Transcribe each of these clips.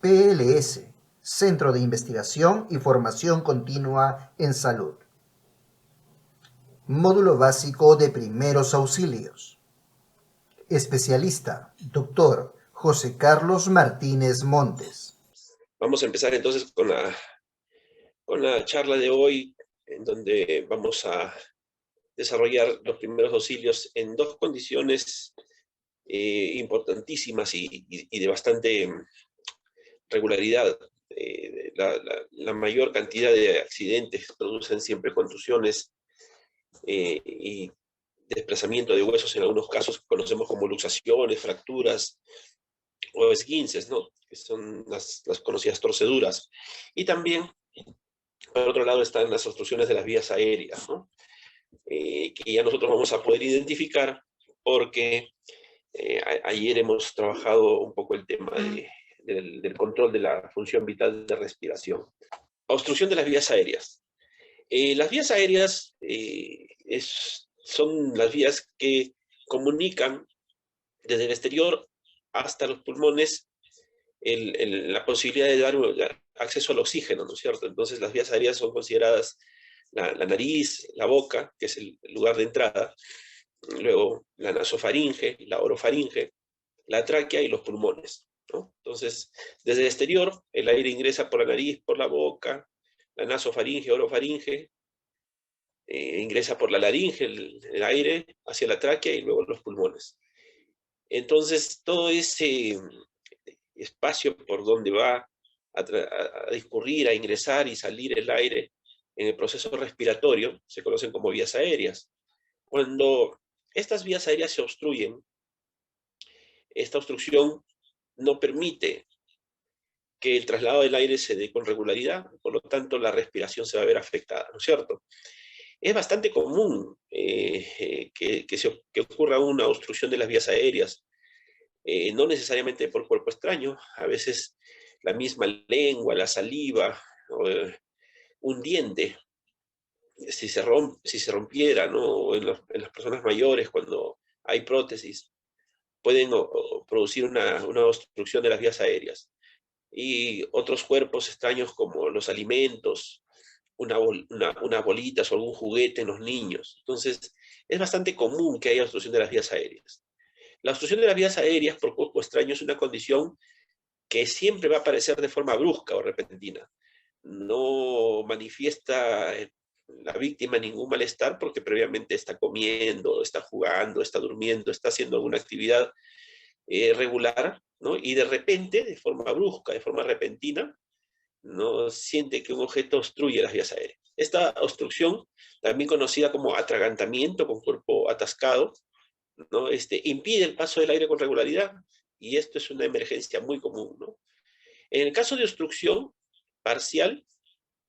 PLS, Centro de Investigación y Formación Continua en Salud. Módulo básico de primeros auxilios. Especialista, Dr. José Carlos Martínez Montes. Vamos a empezar entonces con la charla de hoy, en donde vamos a desarrollar los primeros auxilios en dos condiciones importantísimas y de bastante regularidad. La mayor cantidad de accidentes producen siempre contusiones y desplazamiento de huesos, en algunos casos conocemos como luxaciones, fracturas o esguinces, ¿no? Que son las conocidas torceduras. Y también, por otro lado, están las obstrucciones de las vías aéreas, ¿no? Que ya nosotros vamos a poder identificar porque ayer hemos trabajado un poco el tema del control de la función vital de respiración. Obstrucción de las vías aéreas. Las vías aéreas son las vías que comunican desde el exterior hasta los pulmones la posibilidad de dar acceso al oxígeno, ¿no es cierto? Entonces las vías aéreas son consideradas la nariz, la boca, que es el lugar de entrada, luego la nasofaringe, la orofaringe, la tráquea y los pulmones, ¿no? Entonces, desde el exterior, el aire ingresa por la nariz, por la boca, la nasofaringe, orofaringe, ingresa por la laringe, el aire, hacia la tráquea y luego los pulmones. Entonces, todo ese espacio por donde va a discurrir, a ingresar y salir el aire en el proceso respiratorio, se conocen como vías aéreas. Cuando estas vías aéreas se obstruyen, esta obstrucción no permite que el traslado del aire se dé con regularidad, por lo tanto la respiración se va a ver afectada, ¿no es cierto? Es bastante común que ocurra una obstrucción de las vías aéreas, no necesariamente por cuerpo extraño, a veces la misma lengua, la saliva, un diente, si se rompiera, ¿no? En las personas mayores, cuando hay prótesis, pueden producir una obstrucción de las vías aéreas. Y otros cuerpos extraños como los alimentos, unas bolitas o algún juguete en los niños. Entonces, es bastante común que haya obstrucción de las vías aéreas. La obstrucción de las vías aéreas por cuerpo extraño es una condición que siempre va a aparecer de forma brusca o repentina. No manifiesta la víctima ningún malestar porque previamente está comiendo, está jugando, está durmiendo, está haciendo alguna actividad regular, ¿no? Y de repente, de forma brusca, de forma repentina, no siente que un objeto obstruye las vías aéreas. Esta obstrucción, también conocida como atragantamiento con cuerpo atascado, ¿no? Impide el paso del aire con regularidad y esto es una emergencia muy común, ¿no? En el caso de obstrucción parcial,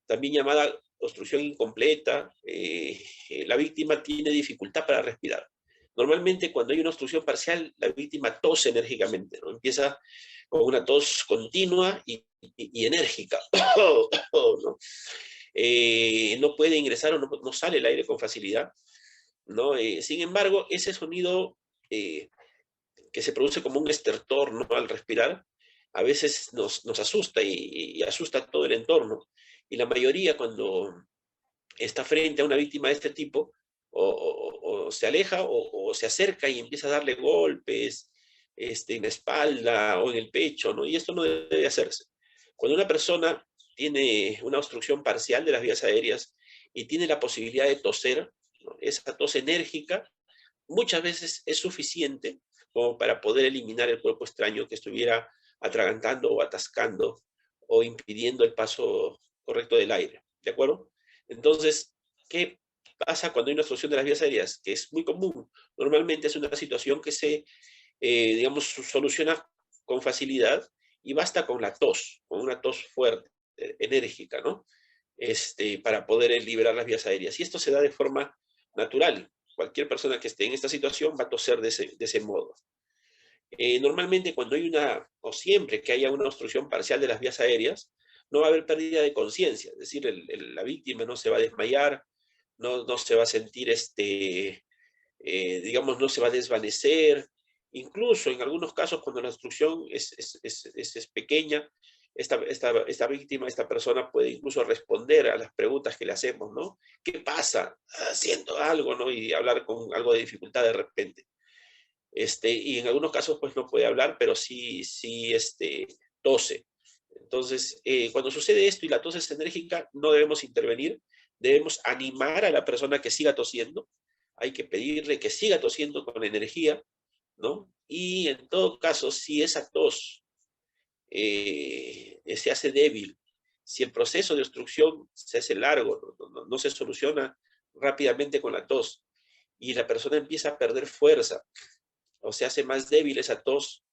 también llamada obstrucción incompleta, la víctima tiene dificultad para respirar. Normalmente cuando hay una obstrucción parcial, la víctima tose enérgicamente, ¿no? Empieza con una tos continua y enérgica, ¿no? No puede ingresar o no sale el aire con facilidad, ¿no? Sin embargo, ese sonido que se produce como un estertor, ¿no? Al respirar, a veces nos asusta y asusta a todo el entorno. Y la mayoría cuando está frente a una víctima de este tipo, o se aleja o se acerca y empieza a darle golpes en la espalda o en el pecho, ¿no? Y esto no debe hacerse. Cuando una persona tiene una obstrucción parcial de las vías aéreas y tiene la posibilidad de toser, ¿no? Esa tos enérgica muchas veces es suficiente como para poder eliminar el cuerpo extraño que estuviera atragantando o atascando o impidiendo el paso correcto del aire, ¿de acuerdo? Entonces, ¿qué pasa cuando hay una obstrucción de las vías aéreas? Que es muy común. Normalmente es una situación que se, digamos, soluciona con facilidad y basta con la tos, con una tos fuerte, enérgica, ¿no? Para poder liberar las vías aéreas. Y esto se da de forma natural. Cualquier persona que esté en esta situación va a toser de ese modo. Normalmente cuando hay o siempre que haya una obstrucción parcial de las vías aéreas, no va a haber pérdida de conciencia, es decir, la víctima no se va a desmayar, no se va a sentir, digamos, no se va a desvanecer, incluso en algunos casos cuando la obstrucción es pequeña, esta víctima, esta persona puede incluso responder a las preguntas que le hacemos, ¿no? ¿Qué pasa? Haciendo algo, ¿no? Y hablar con algo de dificultad de repente. Y en algunos casos, pues no puede hablar, pero sí, tose. Entonces, cuando sucede esto y la tos es enérgica, no debemos intervenir, debemos animar a la persona que siga tosiendo, hay que pedirle que siga tosiendo con energía, ¿no? Y en todo caso, si esa tos se hace débil, si el proceso de obstrucción se hace largo, no se soluciona rápidamente con la tos, y la persona empieza a perder fuerza, o se hace más débil esa tos,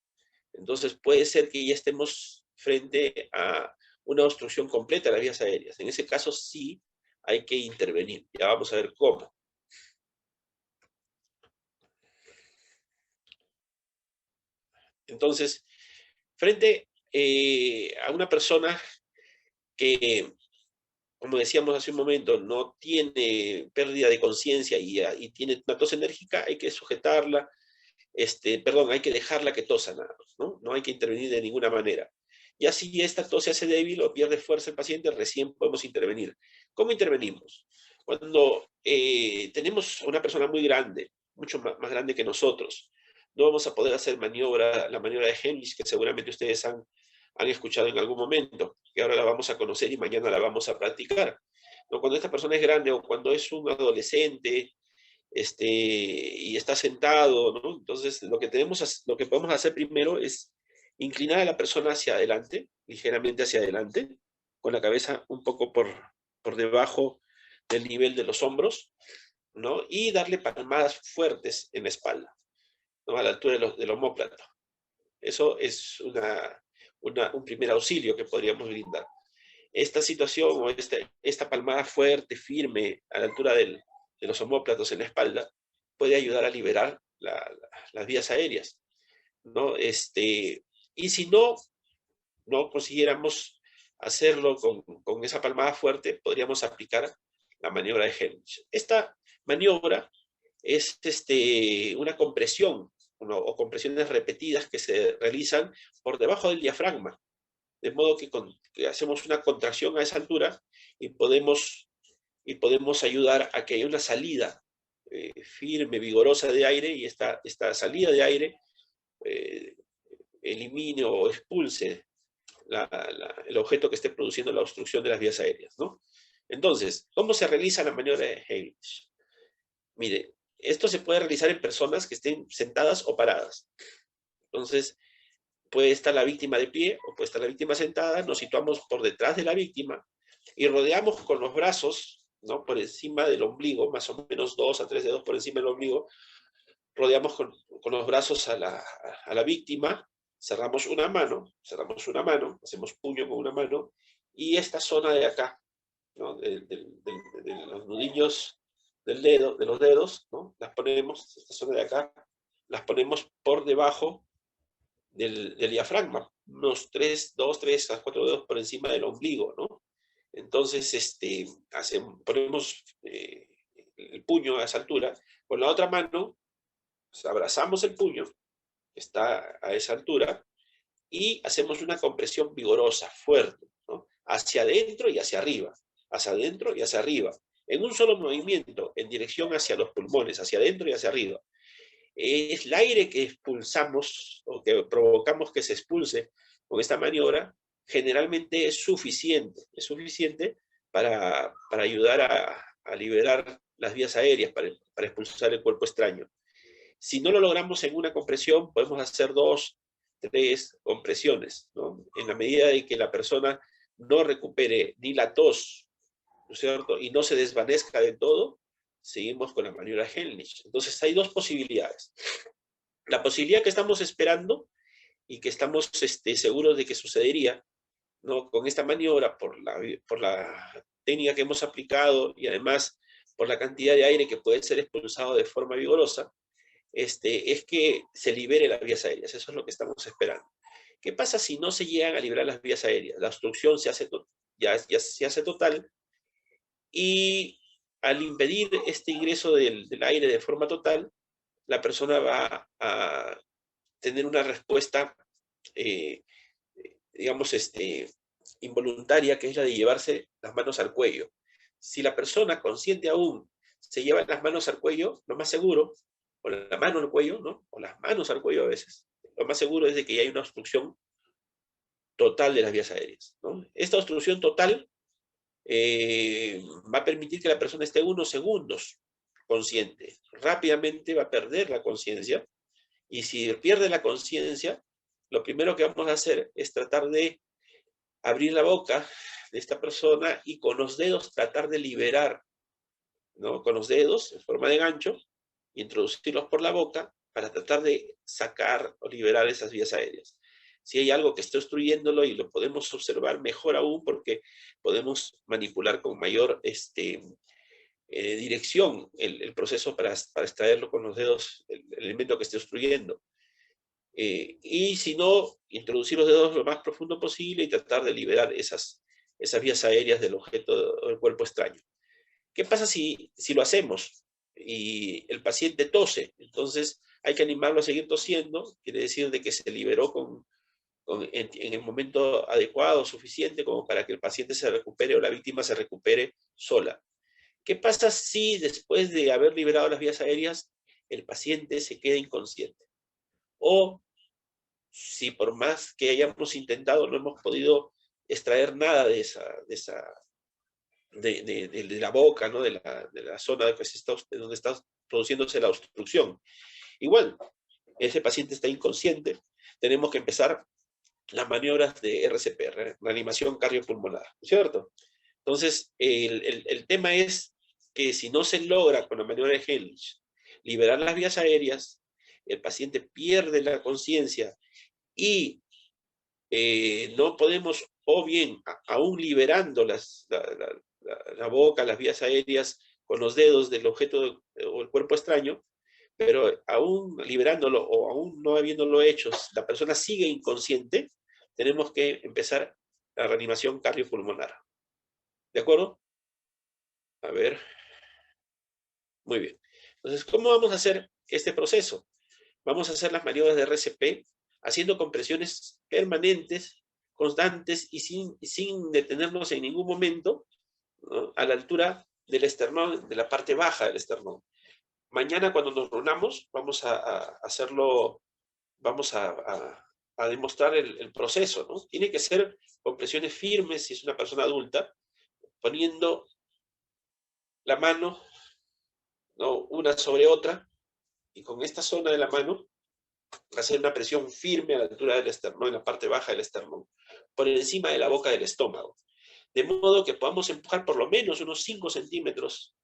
entonces puede ser que ya estemos frente a una obstrucción completa de las vías aéreas. En ese caso sí hay que intervenir. Ya vamos a ver cómo. Entonces, frente a una persona que, como decíamos hace un momento, no tiene pérdida de conciencia y tiene una tos enérgica, hay que sujetarla, hay que dejarla que tosa nada más, ¿no? No hay que intervenir de ninguna manera. Y así esta tos se hace débil o pierde fuerza el paciente, recién podemos intervenir. ¿Cómo intervenimos? Cuando tenemos a una persona muy grande, mucho más grande que nosotros, no vamos a poder hacer la maniobra de Heimlich, que seguramente ustedes han escuchado en algún momento, que ahora la vamos a conocer y mañana la vamos a practicar. ¿No? Cuando esta persona es grande o cuando es un adolescente, y está sentado, ¿no? Entonces, lo que podemos hacer primero es inclinar a la persona hacia adelante, ligeramente hacia adelante, con la cabeza un poco por debajo del nivel de los hombros, ¿no? Y darle palmadas fuertes en la espalda, ¿no? A la altura del omóplata. Eso es un primer auxilio que podríamos brindar. Esta situación o esta palmada fuerte, firme, a la altura de los omóplatos en la espalda, puede ayudar a liberar las vías aéreas, ¿no? Y si no consiguiéramos hacerlo con esa palmada fuerte, podríamos aplicar la maniobra de Heimlich. Esta maniobra es una compresión, ¿no? O compresiones repetidas que se realizan por debajo del diafragma, de modo que hacemos una contracción a esa altura y podemos ayudar a que haya una salida firme, vigorosa de aire, y esta salida de aire eh, elimine o expulse el objeto que esté produciendo la obstrucción de las vías aéreas, ¿no? Entonces, ¿cómo se realiza la maniobra de Heimlich? Mire, esto se puede realizar en personas que estén sentadas o paradas. Entonces, puede estar la víctima de pie o puede estar la víctima sentada, nos situamos por detrás de la víctima y rodeamos con los brazos, ¿no? Por encima del ombligo, más o menos 2 a 3 dedos por encima del ombligo, rodeamos con los brazos a la víctima, cerramos una mano, hacemos puño con una mano, y esta zona de acá, ¿no? De los nudillos de los dedos, ¿no? Las ponemos, esta zona de acá, las ponemos por debajo del diafragma, unos 2, 3 a 4 dedos por encima del ombligo, ¿no? Entonces, ponemos el puño a esa altura, con la otra mano, pues, abrazamos el puño, que está a esa altura, y hacemos una compresión vigorosa, fuerte, ¿no? Hacia adentro y hacia arriba, hacia adentro y hacia arriba, en un solo movimiento, en dirección hacia los pulmones, hacia adentro y hacia arriba. Es el aire que expulsamos o que provocamos que se expulse con esta maniobra, generalmente es suficiente para ayudar a liberar las vías aéreas, para expulsar el cuerpo extraño. Si no lo logramos en una compresión, podemos hacer 2, 3 compresiones, ¿no? En la medida de que la persona no recupere ni la tos, ¿no es cierto? Y no se desvanezca de todo, seguimos con la maniobra Heimlich. Entonces hay 2 posibilidades. La posibilidad que estamos esperando y que estamos seguros de que sucedería, ¿no? Con esta maniobra, por la técnica que hemos aplicado y además por la cantidad de aire que puede ser expulsado de forma vigorosa, es que se libere las vías aéreas. Eso es lo que estamos esperando. ¿Qué pasa si no se llegan a liberar las vías aéreas? La obstrucción ya se hace total, y al impedir este ingreso del aire de forma total, la persona va a tener una respuesta digamos, involuntaria, que es la de llevarse las manos al cuello. Si la persona consciente aún se lleva las manos al cuello, lo más seguro, o la mano al cuello, ¿no? O las manos al cuello a veces, lo más seguro es de que ya hay una obstrucción total de las vías aéreas, ¿no? Esta obstrucción total va a permitir que la persona esté unos segundos consciente. Rápidamente va a perder la conciencia, y si pierde la conciencia, lo primero que vamos a hacer es tratar de abrir la boca de esta persona y con los dedos tratar de liberar, ¿no? Con los dedos en forma de gancho, introducirlos por la boca para tratar de sacar o liberar esas vías aéreas. Si hay algo que está obstruyéndolo y lo podemos observar, mejor aún, porque podemos manipular con mayor dirección el proceso para extraerlo con los dedos, el elemento que esté obstruyendo. Y si no, introducir los dedos lo más profundo posible y tratar de liberar esas vías aéreas del objeto o del cuerpo extraño. ¿Qué pasa si lo hacemos y el paciente tose? Entonces hay que animarlo a seguir tosiendo, quiere decir de que se liberó en el momento adecuado, suficiente, como para que el paciente se recupere o la víctima se recupere sola. ¿Qué pasa si después de haber liberado las vías aéreas, el paciente se queda inconsciente? O si por más que hayamos intentado no hemos podido extraer nada de la boca, ¿no? de la zona donde está produciéndose la obstrucción. Igual, ese paciente está inconsciente, tenemos que empezar las maniobras de RCP, reanimación cardiopulmonar, ¿cierto? Entonces, el tema es que si no se logra con la maniobra de Helmich liberar las vías aéreas, el paciente pierde la conciencia y no podemos, o bien, aún liberando la boca, las vías aéreas con los dedos del objeto o el cuerpo extraño, pero aún liberándolo o aún no habiéndolo hecho, la persona sigue inconsciente, tenemos que empezar la reanimación cardiopulmonar. ¿De acuerdo? A ver. Muy bien. Entonces, ¿cómo vamos a hacer este proceso? Vamos a hacer las maniobras de RCP haciendo compresiones permanentes, constantes y sin detenernos en ningún momento, ¿no? A la altura del esternón, de la parte baja del esternón. Mañana cuando nos reunamos vamos a hacerlo, vamos a demostrar el proceso, ¿no? Tiene que ser compresiones firmes si es una persona adulta, poniendo la mano, ¿no? Una sobre otra, y con esta zona de la mano hacer una presión firme a la altura del esternón, en la parte baja del esternón, por encima de la boca del estómago, de modo que podamos empujar por lo menos unos 5 centímetros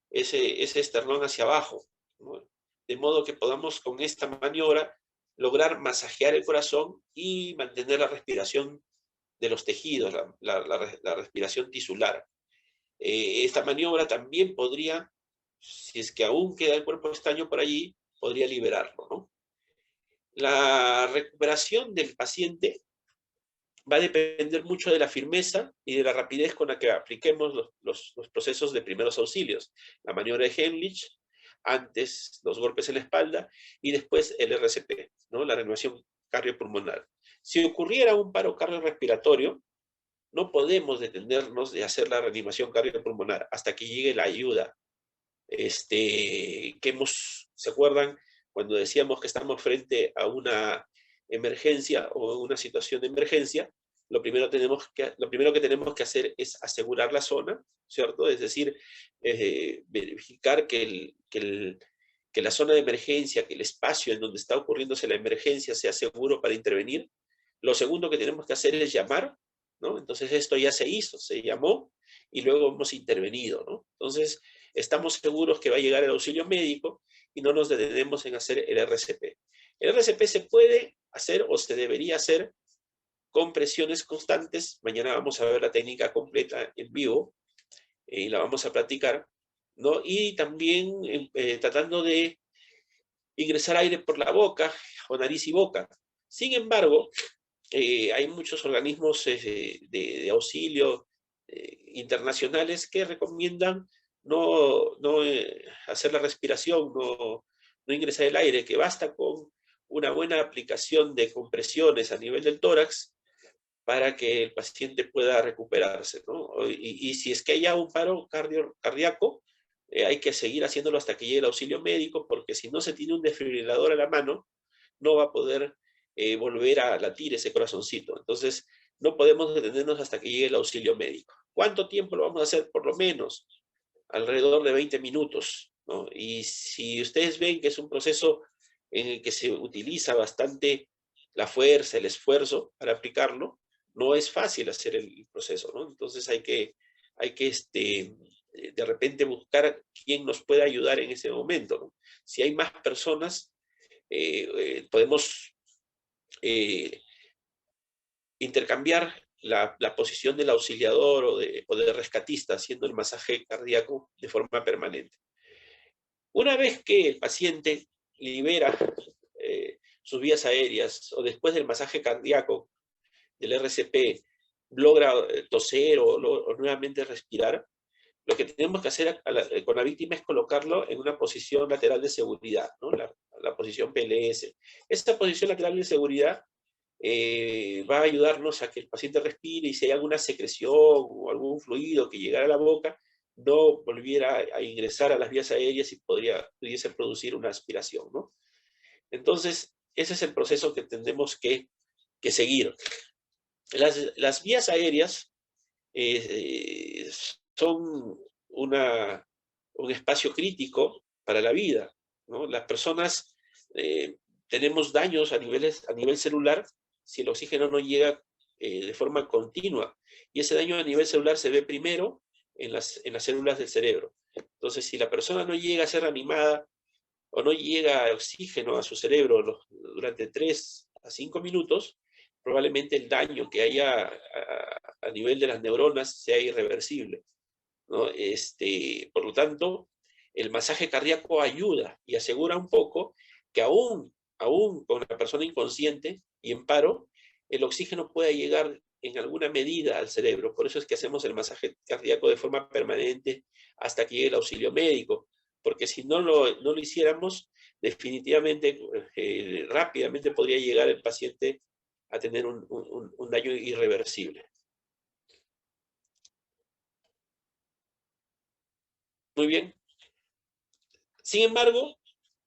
ese esternón hacia abajo, ¿no? De modo que podamos con esta maniobra lograr masajear el corazón y mantener la respiración de los tejidos, la respiración tisular. Esta maniobra también podría, si es que aún queda el cuerpo extraño por allí, podría liberarlo, ¿no? La recuperación del paciente va a depender mucho de la firmeza y de la rapidez con la que apliquemos los procesos de primeros auxilios. La maniobra de Heimlich, antes los golpes en la espalda y después el RCP, ¿no? La reanimación cardiopulmonar. Si ocurriera un paro cardiorrespiratorio, no podemos detenernos de hacer la reanimación cardiopulmonar hasta que llegue la ayuda. ¿Se acuerdan cuando decíamos que estamos frente a una emergencia o una situación de emergencia? Lo primero que tenemos que hacer es asegurar la zona, ¿cierto? Es decir, verificar que la zona de emergencia, que el espacio en donde está ocurriéndose la emergencia sea seguro para intervenir. Lo segundo que tenemos que hacer es llamar, ¿no? Entonces esto ya se hizo, se llamó y luego hemos intervenido, ¿no? Entonces estamos seguros que va a llegar el auxilio médico y no nos detenemos en hacer el RCP. El RCP se puede hacer o se debería hacer con presiones constantes. Mañana vamos a ver la técnica completa en vivo y la vamos a practicar, ¿no? Y también tratando de ingresar aire por la boca, o nariz y boca. Sin embargo, hay muchos organismos de auxilio internacionales que recomiendan no hacer la respiración, no ingresar el aire, que basta con una buena aplicación de compresiones a nivel del tórax para que el paciente pueda recuperarse, ¿no? Y si es que haya un paro cardíaco, hay que seguir haciéndolo hasta que llegue el auxilio médico, porque si no se tiene un desfibrilador a la mano, no va a poder volver a latir ese corazoncito. Entonces, no podemos detenernos hasta que llegue el auxilio médico. ¿Cuánto tiempo lo vamos a hacer? Por lo menos alrededor de 20 minutos, ¿no? Y si ustedes ven que es un proceso en el que se utiliza bastante la fuerza, el esfuerzo para aplicarlo, no es fácil hacer el proceso, ¿no? Entonces hay que de repente buscar quién nos pueda ayudar en ese momento, ¿no? Si hay más personas, podemos eh, intercambiar la posición del auxiliador o de rescatista haciendo el masaje cardíaco de forma permanente. Una vez que el paciente libera sus vías aéreas o después del masaje cardíaco del RCP logra toser o nuevamente respirar, lo que tenemos que hacer con la víctima es colocarlo en una posición lateral de seguridad, ¿no? La posición PLS. Esta posición lateral de seguridad va a ayudarnos a que el paciente respire y si hay alguna secreción o algún fluido que llegara a la boca, no volviera a ingresar a las vías aéreas y pudiese producir una aspiración, ¿no? Entonces, ese es el proceso que tendremos que seguir. Las vías aéreas son un espacio crítico para la vida, ¿no? Las personas tenemos daños a nivel celular si el oxígeno no llega de forma continua. Y ese daño a nivel celular se ve primero en las células del cerebro. Entonces, si la persona no llega a ser animada o no llega oxígeno a su cerebro durante 3 a 5 minutos, probablemente el daño que haya a nivel de las neuronas sea irreversible, ¿no? Por lo tanto, el masaje cardíaco ayuda y asegura un poco que aún con la persona inconsciente y en paro, el oxígeno pueda llegar en alguna medida al cerebro. Por eso es que hacemos el masaje cardíaco de forma permanente hasta que llegue el auxilio médico, porque si no lo hiciéramos, definitivamente, rápidamente podría llegar el paciente a tener un daño irreversible. Muy bien. Sin embargo,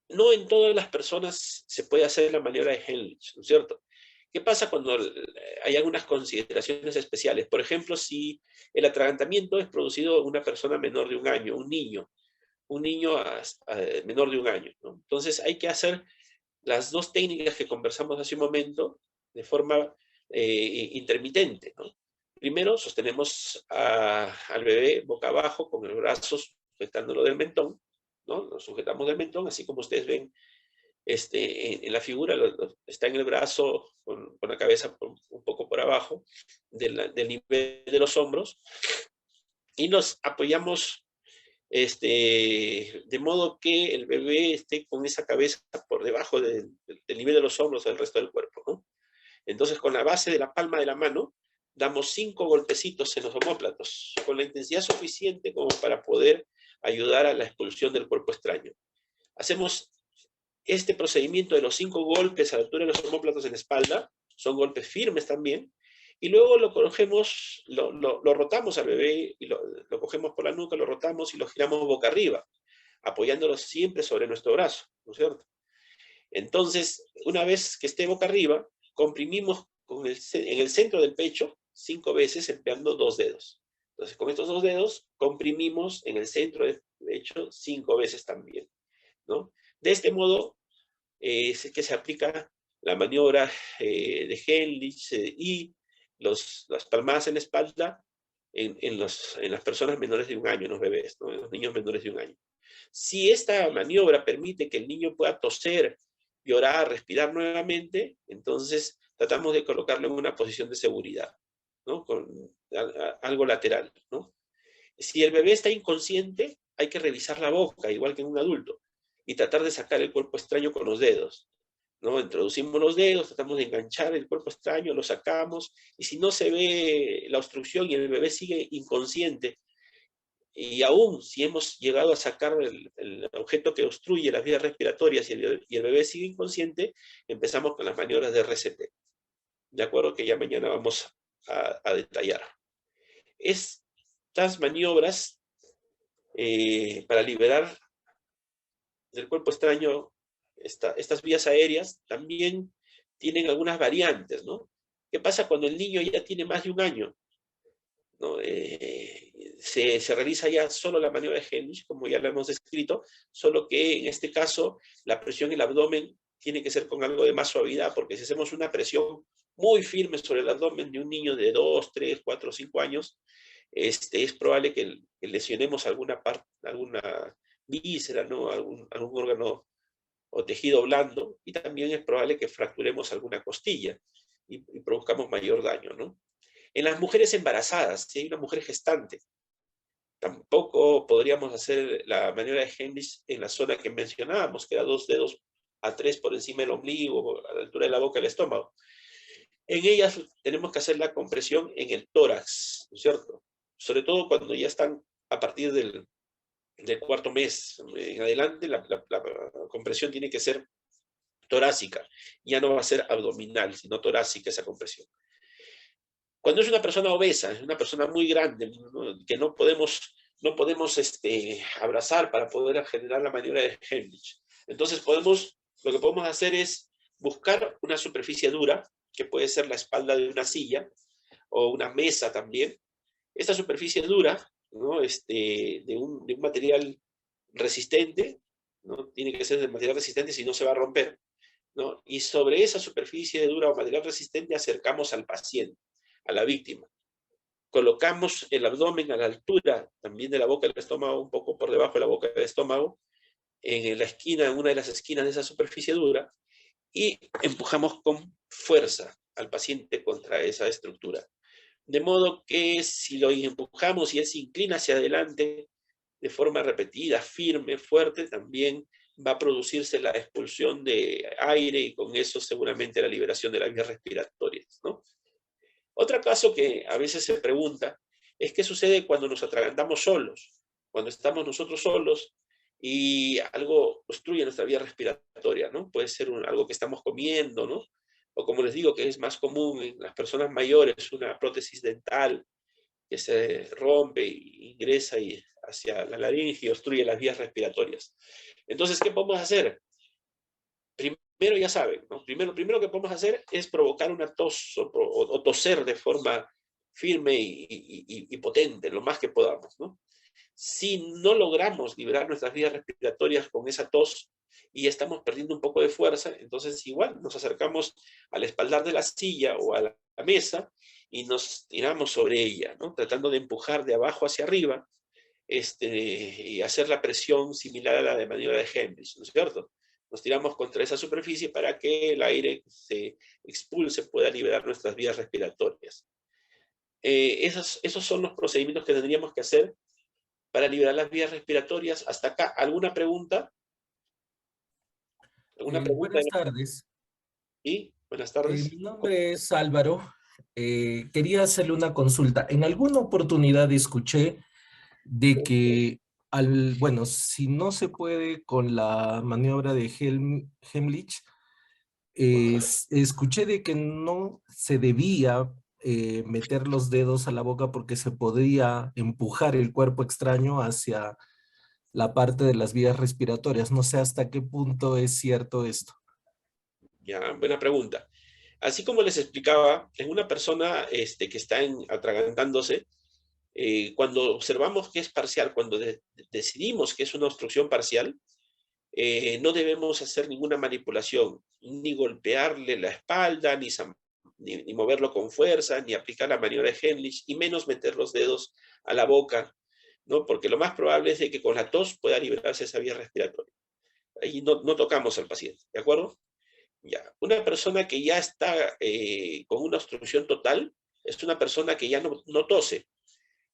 no en todas las personas se puede hacer la maniobra de Heimlich, ¿no es cierto? ¿Qué pasa cuando hay algunas consideraciones especiales? Por ejemplo, si el atragantamiento es producido en una persona menor de un año, un niño menor de un año, ¿no? Entonces hay que hacer las dos técnicas que conversamos hace un momento de forma intermitente, ¿no? Primero, sostenemos al bebé boca abajo con el brazo sujetándolo del mentón, ¿no? Lo sujetamos del mentón, así como ustedes ven en la figura, está en el brazo con la cabeza un poco por abajo del nivel de los hombros y nos apoyamos de modo que el bebé esté con esa cabeza por debajo del nivel de los hombros del resto del cuerpo, ¿no? Entonces, con la base de la palma de la mano, damos 5 golpecitos en los omóplatos, con la intensidad suficiente como para poder ayudar a la expulsión del cuerpo extraño. Hacemos este procedimiento de los 5 golpes a la altura de los omóplatos en la espalda, son golpes firmes también, y luego lo cogemos, lo rotamos al bebé, y lo cogemos por la nuca, lo rotamos y lo giramos boca arriba, apoyándolo siempre sobre nuestro brazo, ¿no es cierto? Entonces, una vez que esté boca arriba, comprimimos en el centro del pecho 5 veces empleando 2 dedos. Entonces, con estos 2 dedos, comprimimos en el centro del pecho 5 veces también, ¿no? De este modo, es que se aplica la maniobra de Heimlich y las palmadas en la espalda en las personas menores de un año, en los bebés, ¿no? En los niños menores de un año. Si esta maniobra permite que el niño pueda toser, llorar, respirar nuevamente, entonces tratamos de colocarlo en una posición de seguridad, ¿no? Con algo lateral, ¿no? Si el bebé está inconsciente, hay que revisar la boca, igual que en un adulto, y tratar de sacar el cuerpo extraño con los dedos, ¿no? Introducimos los dedos, tratamos de enganchar el cuerpo extraño, lo sacamos, y si no se ve la obstrucción y el bebé sigue inconsciente, y aún si hemos llegado a sacar el objeto que obstruye las vías respiratorias y el bebé sigue inconsciente, empezamos con las maniobras de RCP. De acuerdo que ya mañana vamos a detallar. Estas maniobras para liberar del cuerpo extraño estas vías aéreas también tienen algunas variantes, ¿no? ¿Qué pasa cuando el niño ya tiene más de un año? ¿No? Se realiza ya solo la maniobra de Heimlich, como ya lo hemos descrito, solo que en este caso la presión en el abdomen tiene que ser con algo de más suavidad, porque si hacemos una presión muy firme sobre el abdomen de un niño de 2, 3, 4, 5 años, es probable que lesionemos alguna parte, alguna víscera, ¿no? algún órgano o tejido blando, y también es probable que fracturemos alguna costilla y produzcamos mayor daño, ¿no? En las mujeres embarazadas, si hay una mujer gestante, tampoco podríamos hacer la maniobra de Heimlich en la zona que mencionábamos, que era 2 dedos a 3 por encima del ombligo, a la altura de la boca del estómago. En ellas tenemos que hacer la compresión en el tórax, ¿no es cierto? Sobre todo cuando ya están a partir del cuarto mes en adelante, la compresión tiene que ser torácica, ya no va a ser abdominal, sino torácica esa compresión. Cuando es una persona obesa, es una persona muy grande, ¿no? Que no podemos abrazar para poder generar la maniobra de Heimlich. Entonces lo que podemos hacer es buscar una superficie dura, que puede ser la espalda de una silla o una mesa también. Esta superficie dura, ¿no? De un material resistente, ¿no? Tiene que ser de material resistente, si no se va a romper, ¿no? Y sobre esa superficie dura o material resistente acercamos al paciente, a la víctima. Colocamos el abdomen a la altura también de la boca del estómago, un poco por debajo de la boca del estómago, en la esquina, en una de las esquinas de esa superficie dura, y empujamos con fuerza al paciente contra esa estructura. De modo que si lo empujamos y él se inclina hacia adelante de forma repetida, firme, fuerte, también va a producirse la expulsión de aire y con eso seguramente la liberación de las vías respiratorias, ¿no? Otro caso que a veces se pregunta es qué sucede cuando nos atragantamos solos, cuando estamos nosotros solos y algo obstruye nuestra vía respiratoria, ¿no? Puede ser algo que estamos comiendo, ¿no? O como les digo, que es más común en las personas mayores, una prótesis dental que se rompe e ingresa hacia la laringe y obstruye las vías respiratorias. Entonces, ¿qué podemos hacer? Primero, ya saben, ¿no? Primero que podemos hacer es provocar una tos o toser de forma firme y potente, lo más que podamos, ¿no? Si no logramos liberar nuestras vías respiratorias con esa tos y estamos perdiendo un poco de fuerza, entonces igual nos acercamos al espaldar de la silla o a la mesa y nos tiramos sobre ella, ¿no? Tratando de empujar de abajo hacia arriba y hacer la presión similar a la de maniobra de Heimlich, ¿no es cierto? Nos tiramos contra esa superficie para que el aire se expulse, pueda liberar nuestras vías respiratorias. Esos son los procedimientos que tendríamos que hacer para liberar las vías respiratorias. Hasta acá, ¿alguna pregunta? ¿Alguna pregunta? Buenas tardes. Sí, buenas tardes. Mi nombre es Álvaro. Quería hacerle una consulta. En alguna oportunidad escuché de que, bueno, si no se puede con la maniobra de Heimlich, escuché de que no se debía meter los dedos a la boca porque se podría empujar el cuerpo extraño hacia la parte de las vías respiratorias. No sé hasta qué punto es cierto esto. Ya, buena pregunta. Así como les explicaba, en una persona que está atragantándose, cuando observamos que es parcial, cuando decidimos que es una obstrucción parcial, no debemos hacer ninguna manipulación, ni golpearle la espalda, ni moverlo con fuerza, ni aplicar la maniobra de Heimlich, y menos meter los dedos a la boca, ¿no? Porque lo más probable es de que con la tos pueda liberarse esa vía respiratoria. Ahí no tocamos al paciente, ¿de acuerdo? Ya. Una persona que ya está con una obstrucción total es una persona que ya no tose,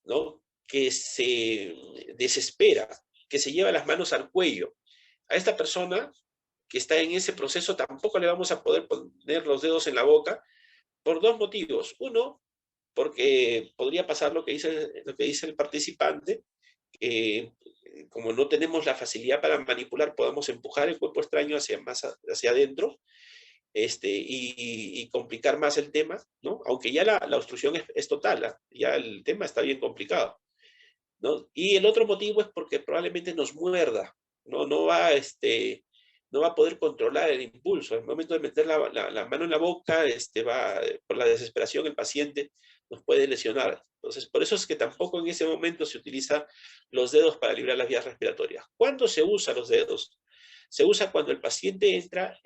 ¿no? Que se desespera, que se lleva las manos al cuello. A esta persona que está en ese proceso tampoco le vamos a poder poner los dedos en la boca por dos motivos. Uno, porque podría pasar lo que dice el participante, que como no tenemos la facilidad para manipular, podamos empujar el cuerpo extraño hacia adentro. y complicar más el tema, ¿no? Aunque ya la obstrucción es total, ¿ah? Ya el tema está bien complicado, ¿no? Y el otro motivo es porque probablemente nos muerda, ¿no? No va a poder controlar el impulso. Al momento de meter la mano en la boca, por la desesperación, el paciente nos puede lesionar. Entonces, por eso es que tampoco en ese momento se utilizan los dedos para librar las vías respiratorias. ¿Cuándo se usan los dedos? Se usa cuando el paciente entra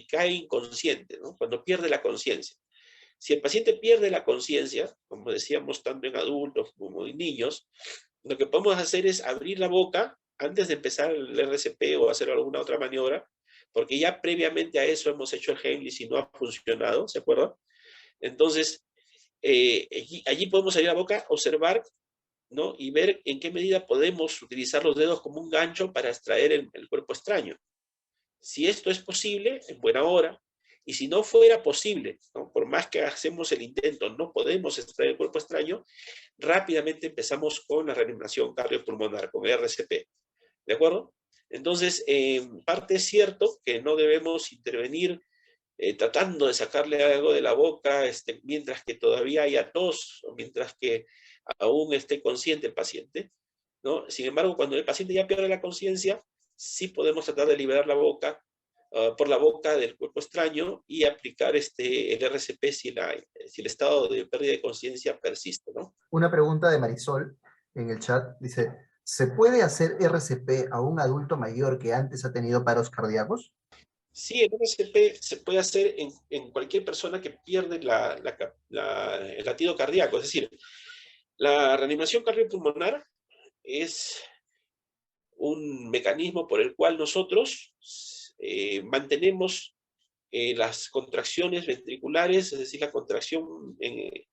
cae inconsciente, ¿no? Cuando pierde la conciencia. Si el paciente pierde la conciencia, como decíamos, tanto en adultos como en niños, lo que podemos hacer es abrir la boca antes de empezar el RCP o hacer alguna otra maniobra, porque ya previamente a eso hemos hecho el Heimlich y no ha funcionado, ¿se acuerdan? Entonces, allí podemos abrir la boca, observar, ¿no? Y ver en qué medida podemos utilizar los dedos como un gancho para extraer el cuerpo extraño. Si esto es posible, en buena hora. Y si no fuera posible, ¿no? Por más que hacemos el intento, no podemos extraer el cuerpo extraño, rápidamente empezamos con la reanimación cardiopulmonar, con RCP. ¿De acuerdo? Entonces, en parte es cierto que no debemos intervenir tratando de sacarle algo de la boca mientras que todavía haya tos o mientras que aún esté consciente el paciente, ¿no? Sin embargo, cuando el paciente ya pierde la conciencia, sí podemos tratar de liberar la boca por la boca del cuerpo extraño y aplicar el RCP si el estado de pérdida de conciencia persiste, ¿no? Una pregunta de Marisol en el chat dice, ¿se puede hacer RCP a un adulto mayor que antes ha tenido paros cardíacos? Sí, el RCP se puede hacer en cualquier persona que pierde el latido cardíaco. Es decir, la reanimación cardiopulmonar es un mecanismo por el cual nosotros mantenemos las contracciones ventriculares, es decir, la contracción en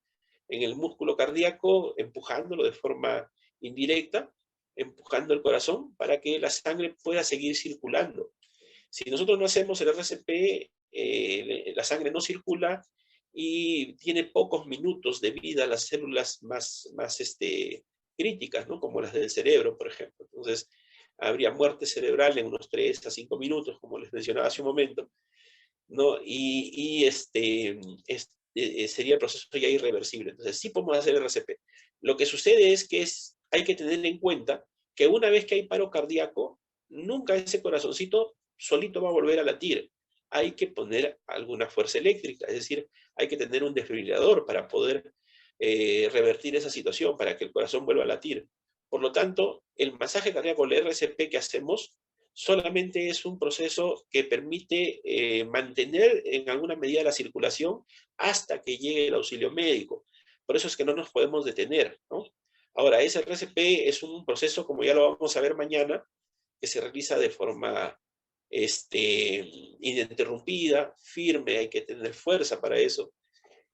el músculo cardíaco, empujándolo de forma indirecta, empujando el corazón para que la sangre pueda seguir circulando. Si nosotros no hacemos el RCP, la sangre no circula y tiene pocos minutos de vida las células más críticas, ¿no? Como las del cerebro, por ejemplo. Entonces, habría muerte cerebral en unos 3 a 5 minutos, como les mencionaba hace un momento, ¿no? Sería el proceso ya irreversible. Entonces, sí podemos hacer RCP. Lo que sucede es que hay que tener en cuenta que una vez que hay paro cardíaco, nunca ese corazoncito solito va a volver a latir. Hay que poner alguna fuerza eléctrica, es decir, hay que tener un desfibrilador para poder revertir esa situación, para que el corazón vuelva a latir. Por lo tanto, el masaje cardíaco, el RCP que hacemos, solamente es un proceso que permite mantener en alguna medida la circulación hasta que llegue el auxilio médico. Por eso es que no nos podemos detener, ¿no? Ahora, ese RCP es un proceso, como ya lo vamos a ver mañana, que se realiza de forma ininterrumpida, firme, hay que tener fuerza para eso,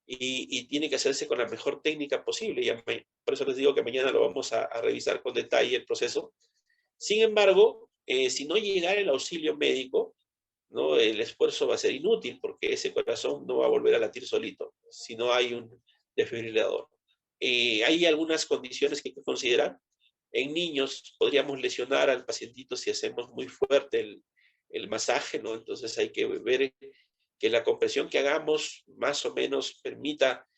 y tiene que hacerse con la mejor técnica posible. Por eso les digo que mañana lo vamos a revisar con detalle el proceso. Sin embargo, si no llegara el auxilio médico, ¿no? El esfuerzo va a ser inútil porque ese corazón no va a volver a latir solito si no hay un desfibrilador. Hay algunas condiciones que hay que considerar. En niños podríamos lesionar al pacientito si hacemos muy fuerte el masaje, ¿no? Entonces hay que ver que la compresión que hagamos más o menos permita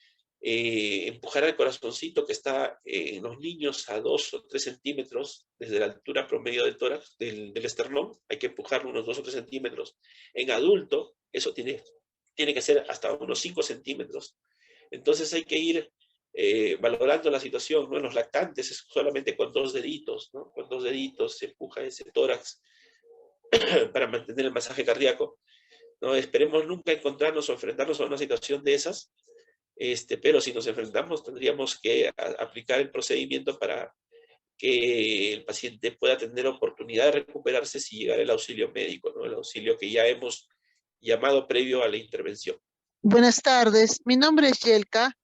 empujar al corazoncito que está en los niños a 2 o 3 centímetros desde la altura promedio del tórax, del esternón, hay que empujarlo unos 2 o 3 centímetros. En adulto, eso tiene que ser hasta unos 5 centímetros. Entonces hay que ir valorando la situación, ¿no? En los lactantes es solamente con 2 deditos, ¿no? Con 2 deditos se empuja ese tórax para mantener el masaje cardíaco, ¿no? Esperemos nunca encontrarnos o enfrentarnos a una situación de esas, pero si nos enfrentamos tendríamos que aplicar el procedimiento para que el paciente pueda tener oportunidad de recuperarse si llegara el auxilio médico, ¿no? El auxilio que ya hemos llamado previo a la intervención. Buenas tardes, mi nombre es Yelka.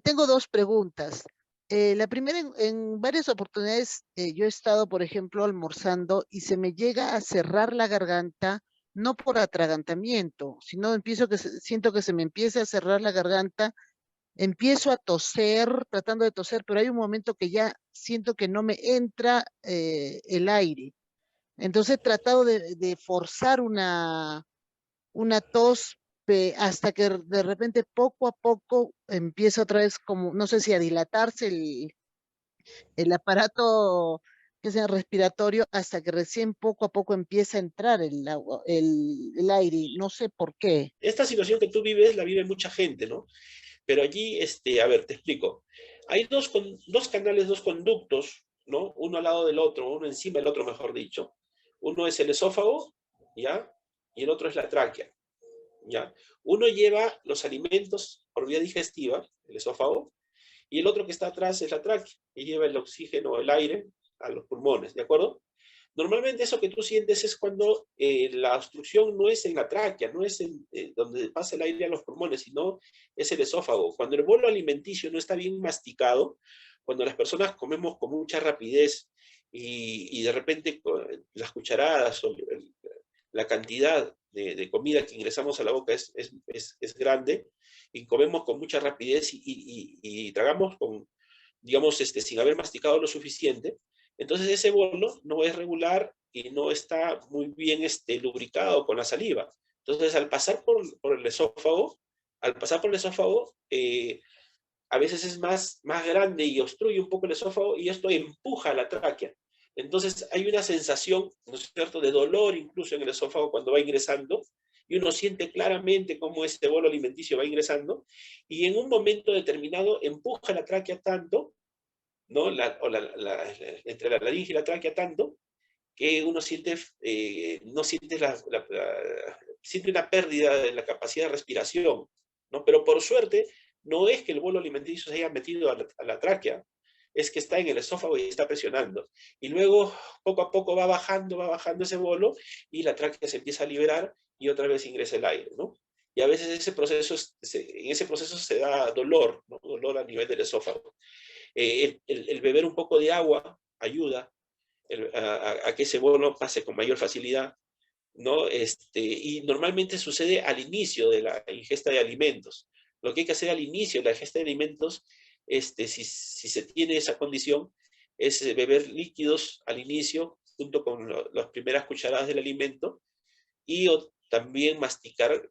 Tengo dos preguntas. La primera, en varias oportunidades yo he estado, por ejemplo, almorzando y se me llega a cerrar la garganta, no por atragantamiento, sino siento que se me empieza a cerrar la garganta, empiezo a toser, tratando de toser, pero hay un momento que ya siento que no me entra el aire. Entonces he tratado de forzar una tos, hasta que de repente poco a poco empieza otra vez como, no sé si a dilatarse el aparato que sea respiratorio, hasta que recién poco a poco empieza a entrar el agua, el aire, no sé por qué. Esta situación que tú vives la vive mucha gente, ¿no? Pero allí, a ver, te explico. Hay dos canales, dos conductos, ¿no? Uno al lado del otro, uno encima del otro, mejor dicho. Uno es el esófago, ¿ya? Y el otro es la tráquea, ¿ya? Uno lleva los alimentos por vía digestiva, el esófago, y el otro que está atrás es la tráquea, y lleva el oxígeno, el aire a los pulmones, ¿de acuerdo? Normalmente eso que tú sientes es cuando la obstrucción no es en la tráquea, no es en, donde pasa el aire a los pulmones, sino es el esófago. Cuando el bolo alimenticio no está bien masticado, cuando las personas comemos con mucha rapidez y de repente las cucharadas o la cantidad de comida que ingresamos a la boca es grande y comemos con mucha rapidez y tragamos con, digamos, sin haber masticado lo suficiente, entonces ese bolo no es regular y no está muy bien lubricado con la saliva. Entonces al pasar por el esófago, a veces es más grande y obstruye un poco el esófago y esto empuja a la tráquea. Entonces hay una sensación, ¿no es cierto?, de dolor incluso en el esófago cuando va ingresando y uno siente claramente cómo este bolo alimenticio va ingresando y en un momento determinado empuja la tráquea tanto, ¿no? Entre la laringe y la tráquea tanto que uno siente, no siente, siente una pérdida de la capacidad de respiración, ¿no? Pero por suerte, no es que el bolo alimenticio se haya metido a la tráquea, es que está en el esófago y está presionando. Y luego, poco a poco, va bajando ese bolo y la tráquea se empieza a liberar y otra vez ingresa el aire, ¿no? Y a veces en ese proceso se da dolor, ¿no? Dolor a nivel del esófago. El beber un poco de agua ayuda a que ese bolo pase con mayor facilidad, ¿no? Y normalmente sucede al inicio de la ingesta de alimentos. Lo que hay que hacer al inicio de la ingesta de alimentos, si se tiene esa condición, es beber líquidos al inicio, junto con las primeras cucharadas del alimento, y también masticar,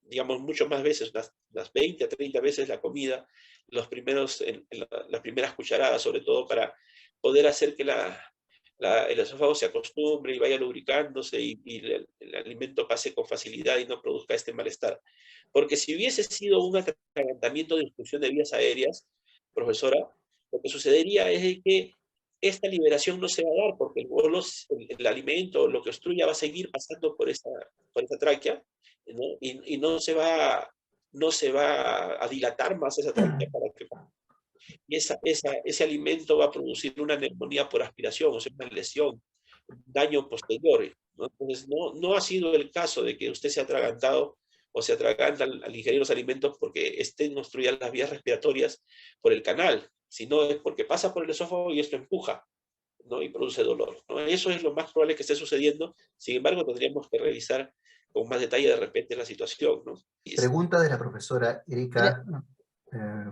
digamos, mucho más veces, las 20 a 30 veces la comida, las primeras cucharadas, sobre todo para poder hacer que el esófago se acostumbre y vaya lubricándose y el alimento pase con facilidad y no produzca este malestar. Porque si hubiese sido un atragantamiento de obstrucción de vías aéreas, profesora, lo que sucedería es que esta liberación no se va a dar porque el alimento, lo que obstruya, va a seguir pasando por esa tráquea, ¿no? Y no se va a dilatar más esa tráquea para que y ese alimento va a producir una neumonía por aspiración, o sea, una lesión, un daño posterior, ¿no? Entonces, no ha sido el caso de que usted se ha atragantado o se atraganta al ingerir los alimentos porque estén obstruidas las vías respiratorias por el canal, sino es porque pasa por el esófago y esto empuja, ¿no? Y produce dolor, ¿no? Eso es lo más probable que esté sucediendo. Sin embargo, tendríamos que revisar con más detalle de repente la situación, ¿no? Pregunta de la profesora Mira, Erika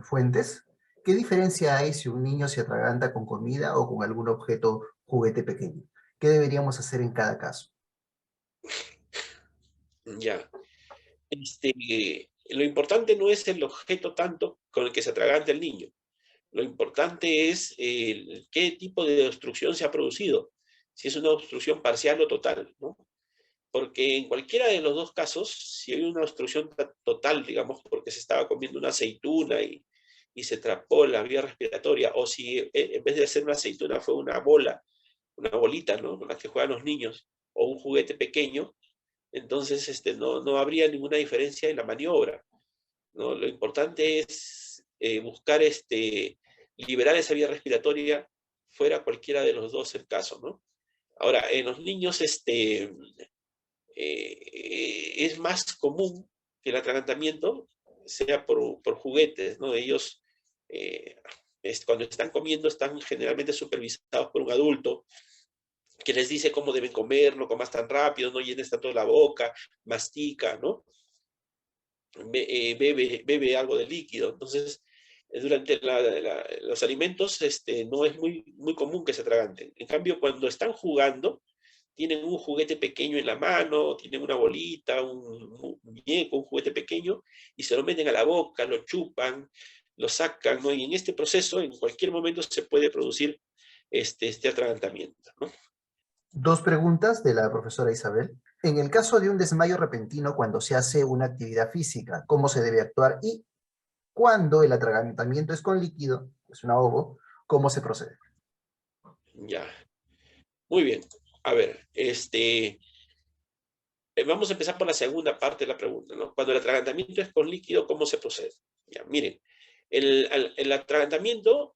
Fuentes. ¿Qué diferencia hay si un niño se atraganta con comida o con algún objeto juguete pequeño? ¿Qué deberíamos hacer en cada caso? Ya. Lo importante no es el objeto tanto con el que se atraganta el niño. Lo importante es qué tipo de obstrucción se ha producido, si es una obstrucción parcial o total, ¿no? Porque en cualquiera de los dos casos, si hay una obstrucción total, digamos, porque se estaba comiendo una aceituna y se trapó la vía respiratoria, o si en vez de ser una aceituna fue una bolita, ¿no? Con la que juegan los niños, o un juguete pequeño, entonces no habría ninguna diferencia en la maniobra, ¿no? Lo importante es buscar liberar esa vía respiratoria fuera cualquiera de los dos el caso, ¿no? Ahora, en los niños es más común que el atragantamiento sea por juguetes, ¿no? Ellos, cuando están comiendo, están generalmente supervisados por un adulto que les dice cómo deben comer, no comas tan rápido, no llenes tanto la boca, mastica, ¿no? Bebe algo de líquido. Entonces, durante los alimentos no es muy común que se atraganten. En cambio, cuando están jugando, tienen un juguete pequeño en la mano, tienen una bolita, un muñeco, un juguete pequeño, y se lo meten a la boca, lo chupan, lo sacan, ¿no? Y en este proceso, en cualquier momento se puede producir este atragantamiento, ¿no? Dos preguntas de la profesora Isabel. En el caso de un desmayo repentino cuando se hace una actividad física, ¿cómo se debe actuar? Y cuando el atragantamiento es con líquido, es un ahogo, ¿cómo se procede? Ya, muy bien. A ver, vamos a empezar por la segunda parte de la pregunta, ¿no? Cuando el atragantamiento es con líquido, ¿cómo se procede? Ya, miren, el atragantamiento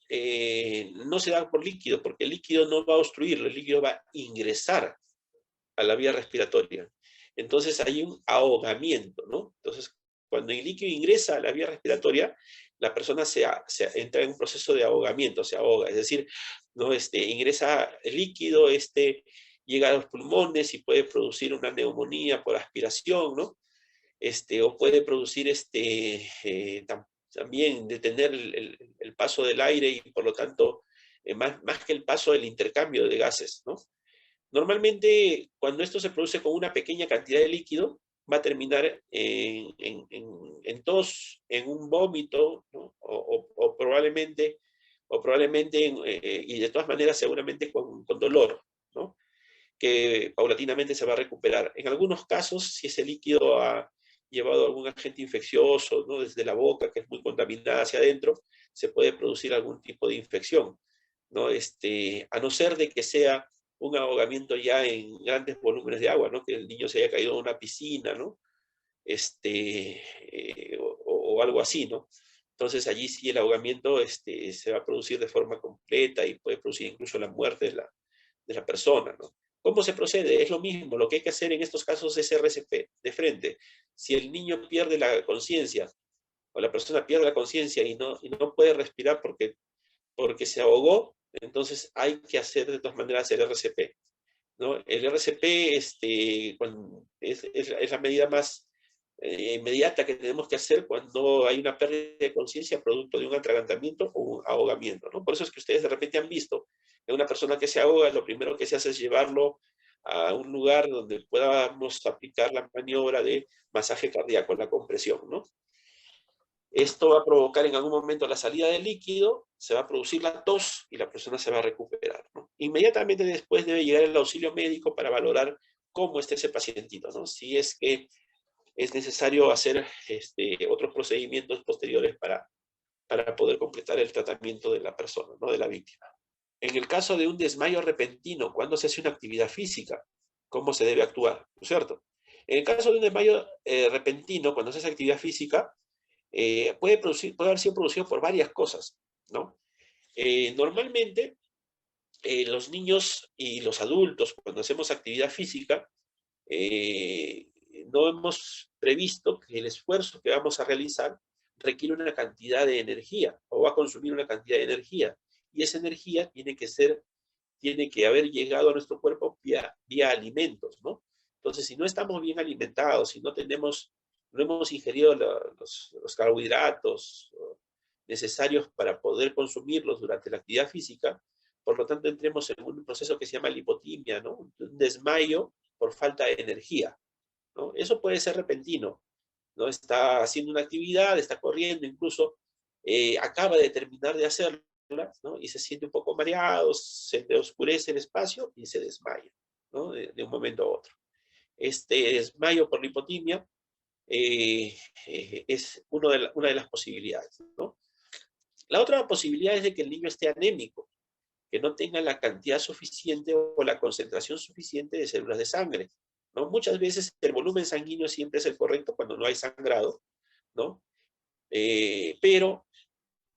no se da por líquido, porque el líquido no va a obstruirlo, el líquido va a ingresar a la vía respiratoria. Entonces hay un ahogamiento, ¿no? Entonces, cuando el líquido ingresa a la vía respiratoria, la persona se entra en un proceso de ahogamiento, se ahoga, es decir, ¿no? Ingresa el líquido, llega a los pulmones y puede producir una neumonía por aspiración, ¿no? O puede producir también detener el paso del aire y por lo tanto, más que el paso del intercambio de gases, ¿no? Normalmente, cuando esto se produce con una pequeña cantidad de líquido, va a terminar en tos, en un vómito, ¿no? o probablemente, y de todas maneras seguramente con dolor, ¿no? Que paulatinamente se va a recuperar. En algunos casos, si ese líquido ha llevado algún agente infeccioso, ¿no? Desde la boca, que es muy contaminada hacia adentro, se puede producir algún tipo de infección, ¿no? A no ser de que sea un ahogamiento ya en grandes volúmenes de agua, ¿no? Que el niño se haya caído en una piscina, ¿no? O algo así, ¿no? Entonces allí sí el ahogamiento se va a producir de forma completa y puede producir incluso la muerte de la persona, ¿no? ¿Cómo se procede? Es lo mismo, lo que hay que hacer en estos casos es RCP, de frente. Si el niño pierde la conciencia, o la persona pierde la conciencia y no puede respirar porque se ahogó, entonces hay que hacer de todas maneras el RCP, ¿no? El RCP es la medida más inmediata que tenemos que hacer cuando hay una pérdida de conciencia producto de un atragantamiento o un ahogamiento, ¿no? Por eso es que ustedes de repente han visto que una persona que se ahoga, lo primero que se hace es llevarlo a un lugar donde podamos aplicar la maniobra de masaje cardíaco, la compresión, ¿no? Esto va a provocar en algún momento la salida del líquido, se va a producir la tos y la persona se va a recuperar, ¿no? Inmediatamente después debe llegar el auxilio médico para valorar cómo está ese pacientito, ¿no? Si es que es necesario hacer otros procedimientos posteriores para poder completar el tratamiento de la persona, ¿no? De la víctima. En el caso de un desmayo repentino, cuando se hace una actividad física, ¿cómo se debe actuar? ¿No es cierto? En el caso de un desmayo repentino, cuando se hace actividad física, puede haber sido producido por varias cosas, ¿no? Normalmente, los niños y los adultos, cuando hacemos actividad física, no hemos previsto que el esfuerzo que vamos a realizar requiere una cantidad de energía o va a consumir una cantidad de energía. Y esa energía tiene que haber llegado a nuestro cuerpo vía alimentos, ¿no? Entonces, si no estamos bien alimentados, si no hemos ingerido los carbohidratos necesarios para poder consumirlos durante la actividad física, por lo tanto entremos en un proceso que se llama lipotimia, ¿no? Un desmayo por falta de energía, ¿no? Eso puede ser repentino, ¿no? Está haciendo una actividad, está corriendo, incluso acaba de terminar de hacerlo, ¿no? Y se siente un poco mareado, se le oscurece el espacio y se desmaya, ¿no? De un momento a otro. Este desmayo por lipotimia es una de las posibilidades, ¿no? La otra posibilidad es de que el niño esté anémico, que no tenga la cantidad suficiente o la concentración suficiente de células de sangre, ¿no? Muchas veces el volumen sanguíneo siempre es el correcto cuando no hay sangrado, ¿no? Pero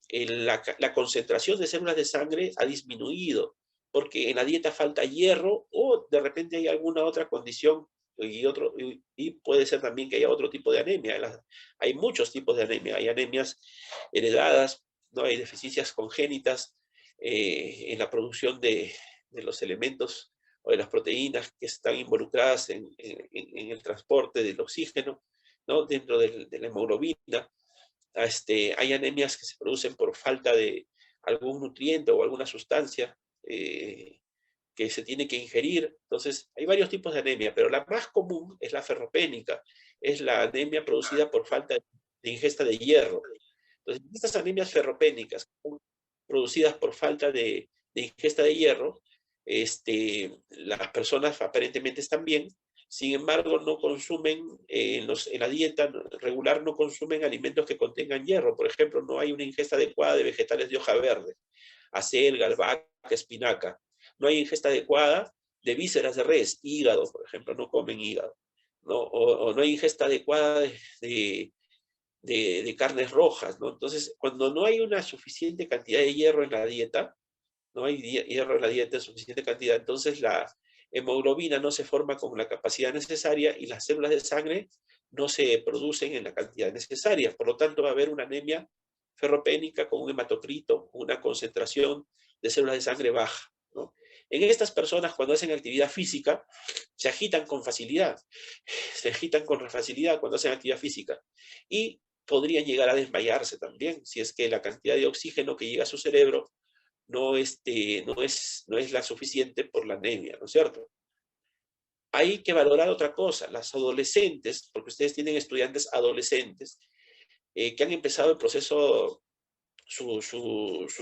la concentración de células de sangre ha disminuido porque en la dieta falta hierro o de repente hay alguna otra condición y puede ser también que haya otro tipo de anemia. Hay muchos tipos de anemia. Hay anemias heredadas, ¿no? Hay deficiencias congénitas en la producción de los elementos o de las proteínas que están involucradas en el transporte del oxígeno, ¿no? Dentro de la hemoglobina. Hay anemias que se producen por falta de algún nutriente o alguna sustancia que se tiene que ingerir. Entonces, hay varios tipos de anemia, pero la más común es la ferropénica, es la anemia producida por falta de ingesta de hierro. Entonces, estas anemias ferropénicas producidas por falta de ingesta de hierro, las personas aparentemente están bien, sin embargo no consumen, en la dieta regular no consumen alimentos que contengan hierro. Por ejemplo, no hay una ingesta adecuada de vegetales de hoja verde, acelga, albahaca, espinaca. No hay ingesta adecuada de vísceras de res, hígado, por ejemplo, no comen hígado. ¿No? O no hay ingesta adecuada de carnes rojas, ¿no? Entonces, cuando no hay una suficiente cantidad de hierro en la dieta, no hay hierro en la dieta en suficiente cantidad, entonces la hemoglobina no se forma con la capacidad necesaria y las células de sangre no se producen en la cantidad necesaria. Por lo tanto, va a haber una anemia ferropénica con un hematocrito, una concentración de células de sangre baja, ¿no? En estas personas, cuando hacen actividad física, se agitan con facilidad. Se agitan con facilidad cuando hacen actividad física. Y podrían llegar a desmayarse también, si es que la cantidad de oxígeno que llega a su cerebro no es la suficiente por la anemia, ¿no es cierto? Hay que valorar otra cosa, las adolescentes, porque ustedes tienen estudiantes adolescentes que han empezado el proceso, sus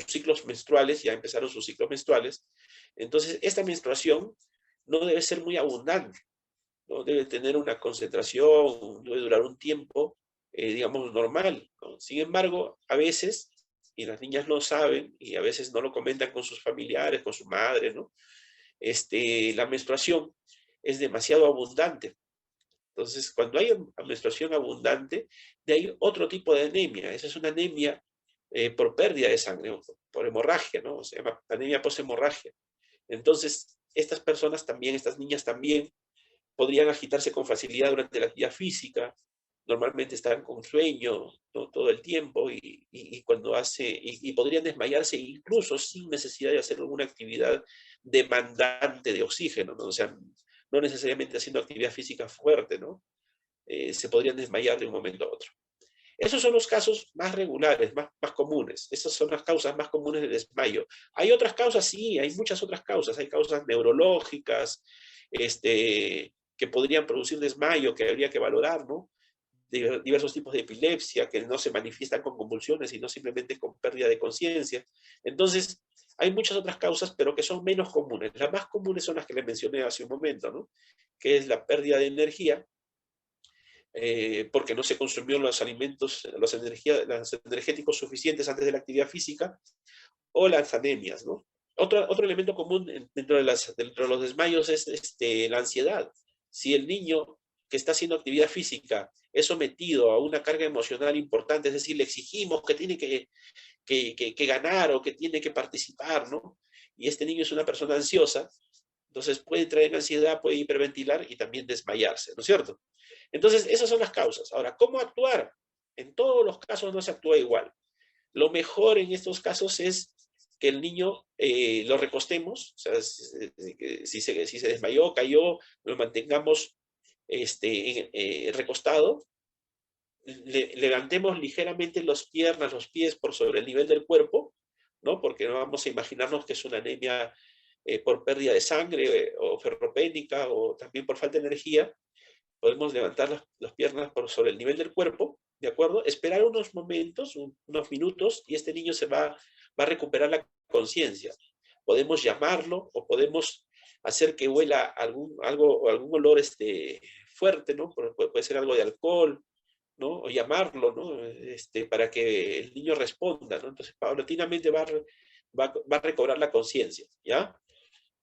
ciclos menstruales, ya empezaron sus ciclos menstruales, entonces esta menstruación no debe ser muy abundante, no debe tener una concentración, debe durar un tiempo, digamos, normal, ¿no? Sin embargo, a veces, y las niñas lo saben, y a veces no lo comentan con sus familiares, con su madre, ¿no? La menstruación es demasiado abundante. Entonces, cuando hay menstruación abundante, de ahí otro tipo de anemia. Esa es una anemia por pérdida de sangre, por hemorragia, ¿no? Se llama anemia poshemorragia. Entonces, estas personas también, estas niñas también, podrían agitarse con facilidad durante la actividad física, normalmente están con sueño, ¿no? Todo el tiempo y podrían desmayarse incluso sin necesidad de hacer alguna actividad demandante de oxígeno, ¿no? O sea, no necesariamente haciendo actividad física fuerte, ¿no? Se podrían desmayar de un momento a otro. Esos son los casos más regulares, más comunes. Esas son las causas más comunes de desmayo. Hay otras causas, sí, hay muchas otras causas. Hay causas neurológicas, que podrían producir desmayo, que habría que valorar, ¿no? Diversos tipos de epilepsia que no se manifiestan con convulsiones, sino simplemente con pérdida de conciencia. Entonces, hay muchas otras causas, pero que son menos comunes. Las más comunes son las que les mencioné hace un momento, ¿no? Que es la pérdida de energía, porque no se consumió los alimentos, los energéticos suficientes antes de la actividad física, o las anemias, ¿no? Otro elemento común dentro de los desmayos es la ansiedad. Si el niño que está haciendo actividad física es sometido a una carga emocional importante, es decir, le exigimos que tiene que ganar o que tiene que participar, ¿no? Y este niño es una persona ansiosa, entonces puede traer ansiedad, puede hiperventilar y también desmayarse, ¿no es cierto? Entonces, esas son las causas. Ahora, ¿cómo actuar? En todos los casos no se actúa igual. Lo mejor en estos casos es que el niño lo recostemos, o sea, si se desmayó, cayó, lo mantengamos recostado, levantemos ligeramente las piernas, los pies por sobre el nivel del cuerpo, ¿no? Porque no vamos a imaginarnos que es una anemia por pérdida de sangre o ferropénica o también por falta de energía. Podemos levantar las piernas por sobre el nivel del cuerpo, ¿de acuerdo? Esperar unos momentos, unos minutos, y este niño va a recuperar la conciencia. Podemos llamarlo o podemos hacer que huela algún olor fuerte, ¿no? Puede ser algo de alcohol, ¿no? O llamarlo, ¿no? Para que el niño responda, ¿no? Entonces, paulatinamente va a recobrar la conciencia, ¿ya?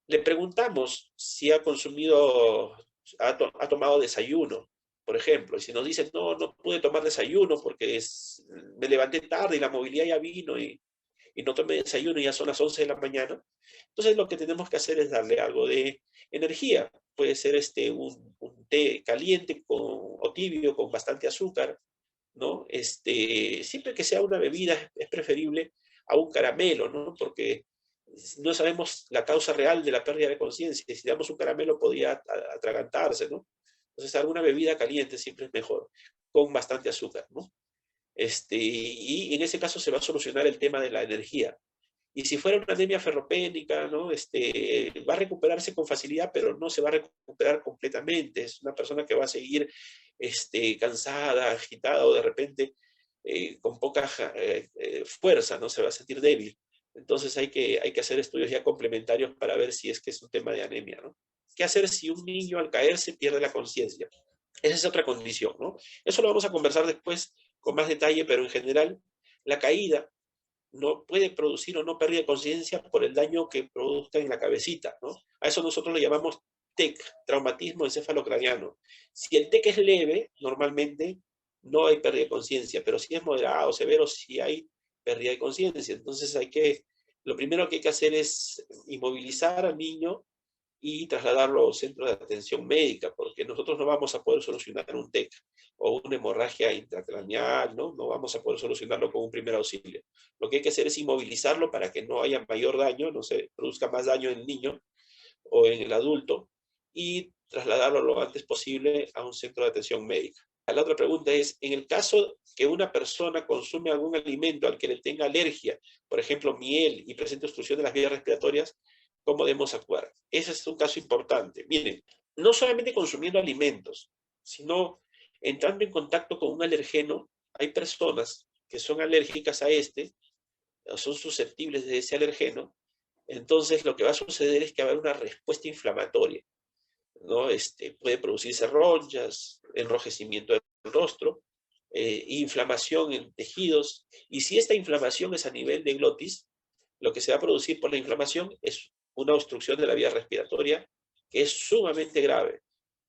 Le preguntamos si ha consumido, ha tomado desayuno, por ejemplo, y si nos dicen, no pude tomar desayuno porque me levanté tarde y la movilidad ya vino y no tomé desayuno y ya son las 11 de la mañana, entonces lo que tenemos que hacer es darle algo de energía. Puede ser un té caliente o tibio con bastante azúcar, ¿no? Siempre que sea una bebida es preferible a un caramelo, ¿no? Porque no sabemos la causa real de la pérdida de conciencia. Si damos un caramelo podría atragantarse, ¿no? Entonces alguna bebida caliente siempre es mejor, con bastante azúcar, ¿no? Y en ese caso se va a solucionar el tema de la energía. Y si fuera una anemia ferropénica, ¿no? Va a recuperarse con facilidad, pero no se va a recuperar completamente. Es una persona que va a seguir cansada, agitada o de repente con poca fuerza, ¿no? Se va a sentir débil. Entonces hay que hacer estudios ya complementarios para ver si es que es un tema de anemia, ¿no? ¿Qué hacer si un niño al caerse pierde la conciencia? Esa es otra condición, ¿no? Eso lo vamos a conversar después con más detalle, pero en general la caída no puede producir o no pérdida de conciencia por el daño que produzca en la cabecita, ¿no? A eso nosotros le llamamos TEC, traumatismo encefalocraniano. Si el TEC es leve, normalmente no hay pérdida de conciencia, pero si es moderado, severo, sí hay pérdida de conciencia. Entonces lo primero que hay que hacer es inmovilizar al niño y trasladarlo a un centro de atención médica, porque nosotros no vamos a poder solucionar un TEC o una hemorragia intracraneal, ¿no? No vamos a poder solucionarlo con un primer auxilio. Lo que hay que hacer es inmovilizarlo para que no haya mayor daño, no se produzca más daño en el niño o en el adulto, y trasladarlo lo antes posible a un centro de atención médica. La otra pregunta es, en el caso que una persona consume algún alimento al que le tenga alergia, por ejemplo miel, y presente obstrucción de las vías respiratorias, ¿cómo debemos actuar? Ese es un caso importante. Miren, no solamente consumiendo alimentos, sino entrando en contacto con un alergeno. Hay personas que son alérgicas a o son susceptibles de ese alergeno. Entonces lo que va a suceder es que va a haber una respuesta inflamatoria, ¿no? Puede producirse ronchas, enrojecimiento del rostro, inflamación en tejidos. Y si esta inflamación es a nivel de glotis, lo que se va a producir por la inflamación es una obstrucción de la vía respiratoria que es sumamente grave,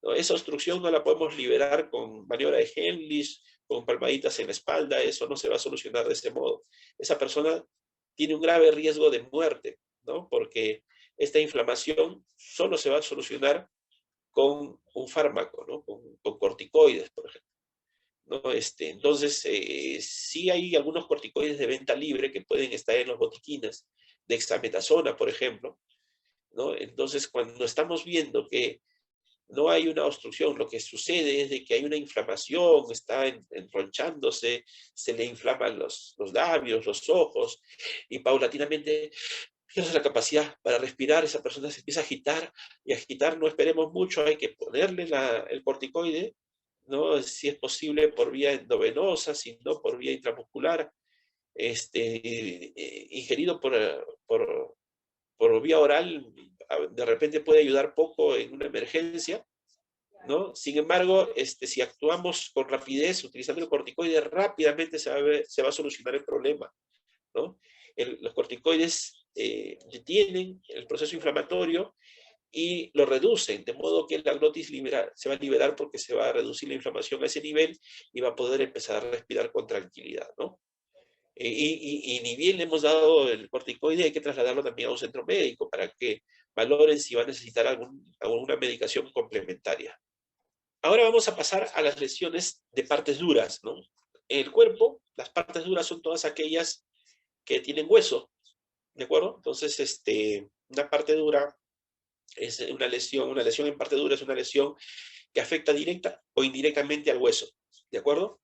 ¿no? Esa obstrucción no la podemos liberar con maniobra de Heimlich, con palmaditas en la espalda. Eso no se va a solucionar de ese modo. Esa persona tiene un grave riesgo de muerte, ¿no? Porque esta inflamación solo se va a solucionar con un fármaco, ¿no? Con corticoides, por ejemplo, ¿no? Entonces, sí hay algunos corticoides de venta libre que pueden estar en los botiquines, dexametasona, por ejemplo, ¿no? Entonces, cuando estamos viendo que no hay una obstrucción, lo que sucede es de que hay una inflamación, está enronchándose, se le inflaman los labios, los ojos, y paulatinamente pierde la capacidad para respirar. Esa persona se empieza a agitar, y agitar no esperemos mucho, hay que ponerle el corticoide, ¿no? Si es posible por vía endovenosa, si no por vía intramuscular, ingerido por vía oral, de repente puede ayudar poco en una emergencia, ¿no? Sin embargo, si actuamos con rapidez, utilizando el corticoide, rápidamente se va a solucionar el problema, ¿no? Los corticoides detienen el proceso inflamatorio y lo reducen, de modo que la glotis se va a liberar porque se va a reducir la inflamación a ese nivel y va a poder empezar a respirar con tranquilidad, ¿no? Y ni bien le hemos dado el corticoide, hay que trasladarlo también a un centro médico para que valoren si va a necesitar alguna medicación complementaria. Ahora vamos a pasar a las lesiones de partes duras, ¿no? En el cuerpo, las partes duras son todas aquellas que tienen hueso, ¿de acuerdo? Entonces, una parte dura es una lesión en parte dura es una lesión que afecta directa o indirectamente al hueso, ¿de acuerdo?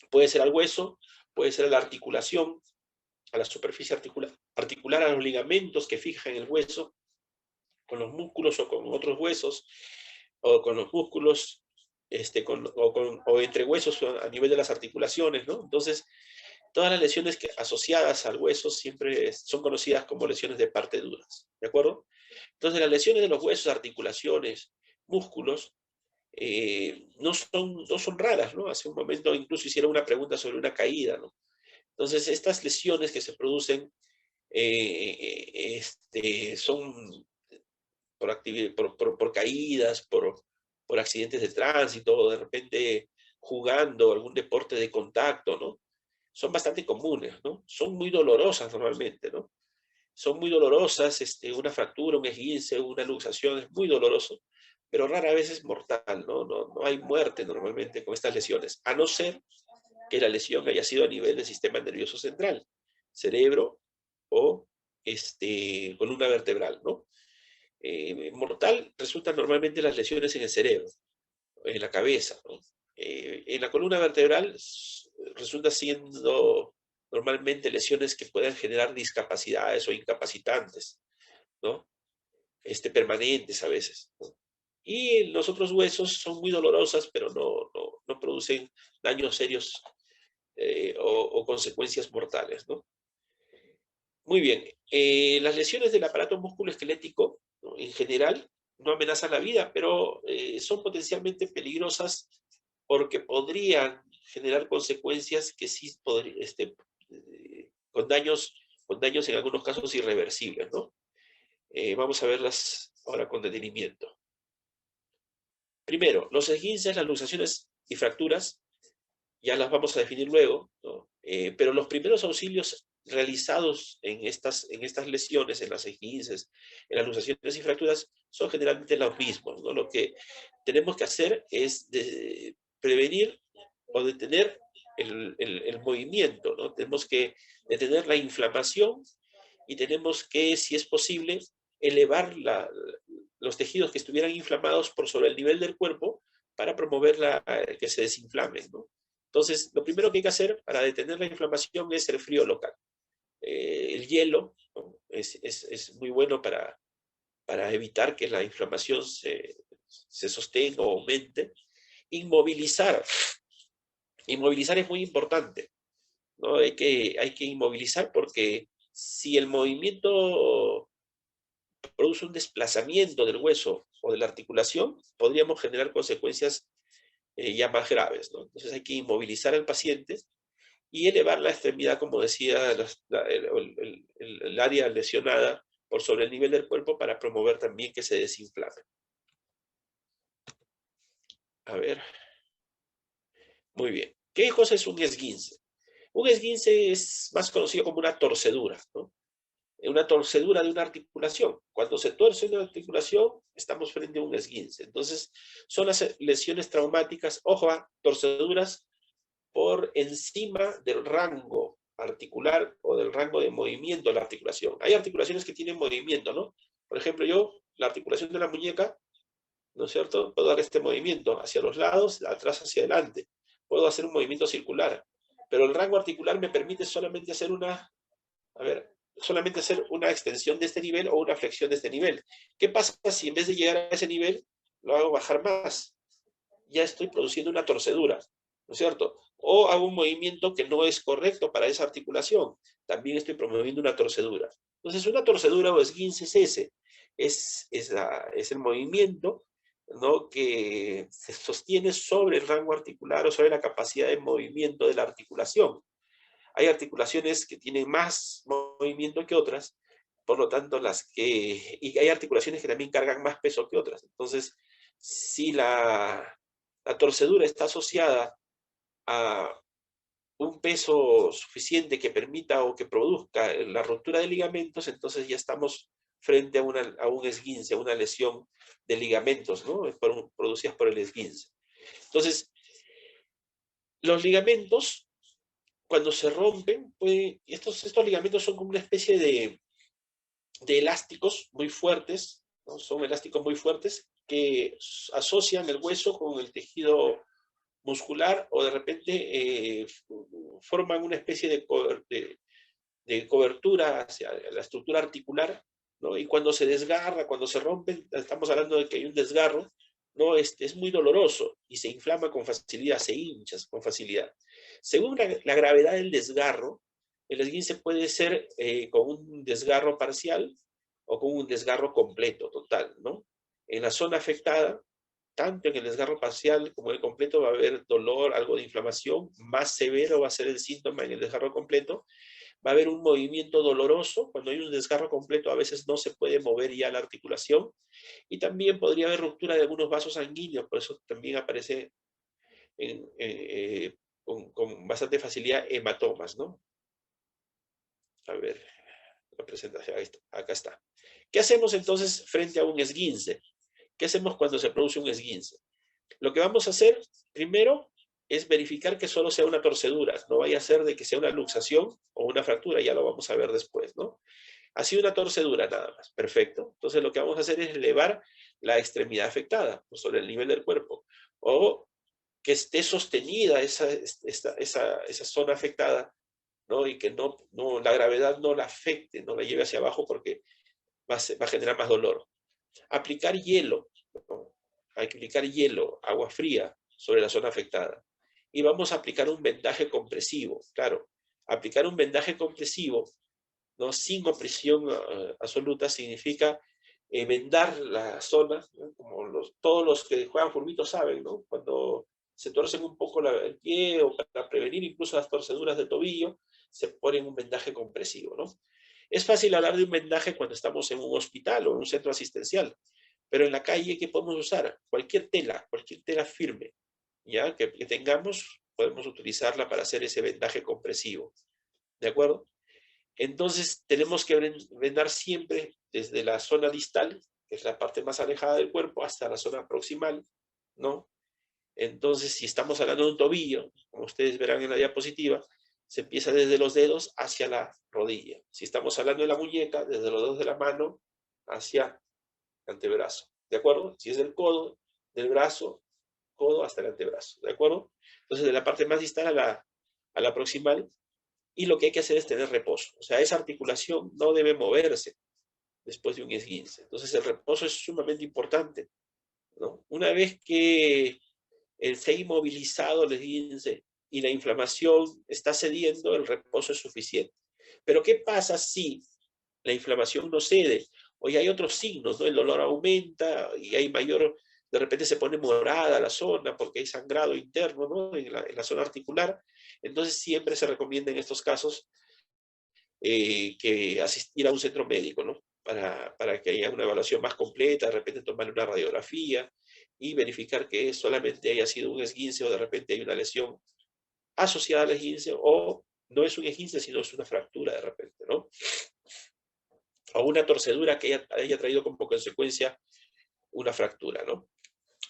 Puede ser al hueso, puede ser a la articulación, a la superficie articular, a los ligamentos que fijan el hueso, con los músculos o con otros huesos, o con los músculos, o entre huesos a nivel de las articulaciones, ¿no? Entonces, todas las lesiones asociadas al hueso siempre son conocidas como lesiones de parte duras, ¿de acuerdo? Entonces, las lesiones de los huesos, articulaciones, músculos, no son raras, ¿no? Hace un momento incluso hicieron una pregunta sobre una caída, ¿no? Entonces, estas lesiones que se producen son por caídas, por accidentes de tránsito, o de repente jugando algún deporte de contacto, ¿no? Son bastante comunes, ¿no? Son muy dolorosas normalmente, ¿no? Son muy dolorosas, una fractura, un esguince, una luxación es muy doloroso, pero rara vez es mortal, ¿no? No hay muerte normalmente con estas lesiones, a no ser que la lesión haya sido a nivel del sistema nervioso central, cerebro o columna vertebral, ¿no? Mortal resultan normalmente las lesiones en el cerebro, en la cabeza, ¿no? En la columna vertebral resulta siendo normalmente lesiones que puedan generar discapacidades o incapacitantes, ¿no? Permanentes a veces, ¿no? Y los otros huesos son muy dolorosas, pero no producen daños serios o consecuencias mortales, ¿no? Muy bien. Las lesiones del aparato musculoesquelético, ¿no?, en general, no amenazan la vida, pero son potencialmente peligrosas porque podrían generar consecuencias que sí podrían, con daños en algunos casos irreversibles, ¿no? Vamos a verlas ahora con detenimiento. Primero, los esguinces, las luxaciones y fracturas, ya las vamos a definir luego, ¿no? Pero los primeros auxilios realizados en estas lesiones, en las esguinces, en las luxaciones y fracturas, son generalmente los mismos, ¿no? Lo que tenemos que hacer es prevenir o detener el movimiento, ¿no? Tenemos que detener la inflamación y tenemos que, si es posible, elevar los tejidos que estuvieran inflamados por sobre el nivel del cuerpo para promover que se desinflamen, ¿no? Entonces, lo primero que hay que hacer para detener la inflamación es el frío local. El hielo, ¿no?, es muy bueno para evitar que la inflamación se sostenga o aumente. Inmovilizar. Inmovilizar es muy importante, ¿no? Hay que inmovilizar porque si el movimiento produce un desplazamiento del hueso o de la articulación, podríamos generar consecuencias ya más graves, ¿no? Entonces hay que inmovilizar al paciente y elevar la extremidad, como decía, el área lesionada por sobre el nivel del cuerpo para promover también que se desinflame. A ver. Muy bien. ¿Qué cosa es un esguince? Un esguince es más conocido como una torcedura, ¿no? Una torcedura de una articulación. Cuando se tuerce una articulación, estamos frente a un esguince. Entonces, son las lesiones traumáticas, ojo, torceduras por encima del rango articular o del rango de movimiento de la articulación. Hay articulaciones que tienen movimiento, ¿no? Por ejemplo, yo, la articulación de la muñeca, ¿no es cierto?, puedo dar este movimiento hacia los lados, atrás hacia adelante. Puedo hacer un movimiento circular, pero el rango articular me permite solamente hacer solamente hacer una extensión de este nivel o una flexión de este nivel. ¿Qué pasa si en vez de llegar a ese nivel, lo hago bajar más? Ya estoy produciendo una torcedura, ¿no es cierto? O hago un movimiento que no es correcto para esa articulación. También estoy promoviendo una torcedura. Entonces, una torcedura o esguince es ese. Es el movimiento, ¿no?, que se sostiene sobre el rango articular o sobre la capacidad de movimiento de la articulación. Hay articulaciones que tienen más movimiento que otras, por lo tanto, y hay articulaciones que también cargan más peso que otras. Entonces, si la torcedura está asociada a un peso suficiente que permita o que produzca la ruptura de ligamentos, entonces ya estamos frente a un esguince, a una lesión de ligamentos, ¿no?, producidas por el esguince. Entonces, los ligamentos, cuando se rompen, estos ligamentos son como una especie de elásticos muy fuertes, ¿no? Son elásticos muy fuertes que asocian el hueso con el tejido muscular o de repente forman una especie de cobertura hacia la estructura articular, ¿no? Y cuando se desgarra, cuando se rompen, estamos hablando de que hay un desgarro, ¿no? Es muy doloroso y se inflama con facilidad, se hincha con facilidad. Según la gravedad del desgarro, el esguince puede ser con un desgarro parcial o con un desgarro completo, total, ¿no? En la zona afectada, tanto en el desgarro parcial como en el completo va a haber dolor, algo de inflamación. Más severo va a ser el síntoma en el desgarro completo. Va a haber un movimiento doloroso. Cuando hay un desgarro completo a veces no se puede mover ya la articulación. Y también podría haber ruptura de algunos vasos sanguíneos, por eso también aparece con bastante facilidad hematomas, ¿no? A ver, la presentación, acá está. ¿Qué hacemos entonces frente a un esguince? ¿Qué hacemos cuando se produce un esguince? Lo que vamos a hacer primero es verificar que solo sea una torcedura, no vaya a ser de que sea una luxación o una fractura, ya lo vamos a ver después, ¿no? Ha sido una torcedura nada más, perfecto. Entonces lo que vamos a hacer es elevar la extremidad afectada sobre el nivel del cuerpo, o que esté sostenida esa zona afectada ¿no? Y que la gravedad no la afecte, no la lleve hacia abajo porque va a generar más dolor. Aplicar hielo, ¿no? Hay que aplicar hielo, agua fría sobre la zona afectada. Y vamos a aplicar un vendaje compresivo, claro. Aplicar un vendaje compresivo, ¿no? Sin opresión absoluta significa vendar la zona, ¿no? Como todos los que juegan fulbito saben, ¿no? Cuando se torcen un poco el pie o para prevenir incluso las torceduras del tobillo, se ponen un vendaje compresivo, ¿no? Es fácil hablar de un vendaje cuando estamos en un hospital o en un centro asistencial, pero en la calle, ¿qué podemos usar? Cualquier tela firme, ¿ya? Que tengamos, podemos utilizarla para hacer ese vendaje compresivo, ¿de acuerdo? Entonces, tenemos que vendar siempre desde la zona distal, que es la parte más alejada del cuerpo, hasta la zona proximal, ¿no? Entonces, si estamos hablando de un tobillo, como ustedes verán en la diapositiva, se empieza desde los dedos hacia la rodilla. Si estamos hablando de la muñeca, desde los dedos de la mano hacia el antebrazo, ¿de acuerdo? Si es del codo, del brazo, codo hasta el antebrazo, ¿de acuerdo? Entonces, de la parte más distal a la proximal, y lo que hay que hacer es tener reposo. O sea, esa articulación no debe moverse después de un esguince. Entonces, el reposo es sumamente importante, ¿no? Una vez que se ha inmovilizado el esguince y la inflamación está cediendo, el reposo es suficiente. Pero ¿qué pasa si la inflamación no cede? O ya hay otros signos, ¿no? El dolor aumenta y hay mayor, de repente se pone morada la zona porque hay sangrado interno, ¿no? En la zona articular. Entonces siempre se recomienda en estos casos que asistir a un centro médico, ¿no? Para que haya una evaluación más completa, de repente tomar una radiografía y verificar que solamente haya sido un esguince o de repente hay una lesión asociada al esguince o no es un esguince, sino es una fractura de repente, ¿no? O una torcedura que haya traído como consecuencia una fractura, ¿no?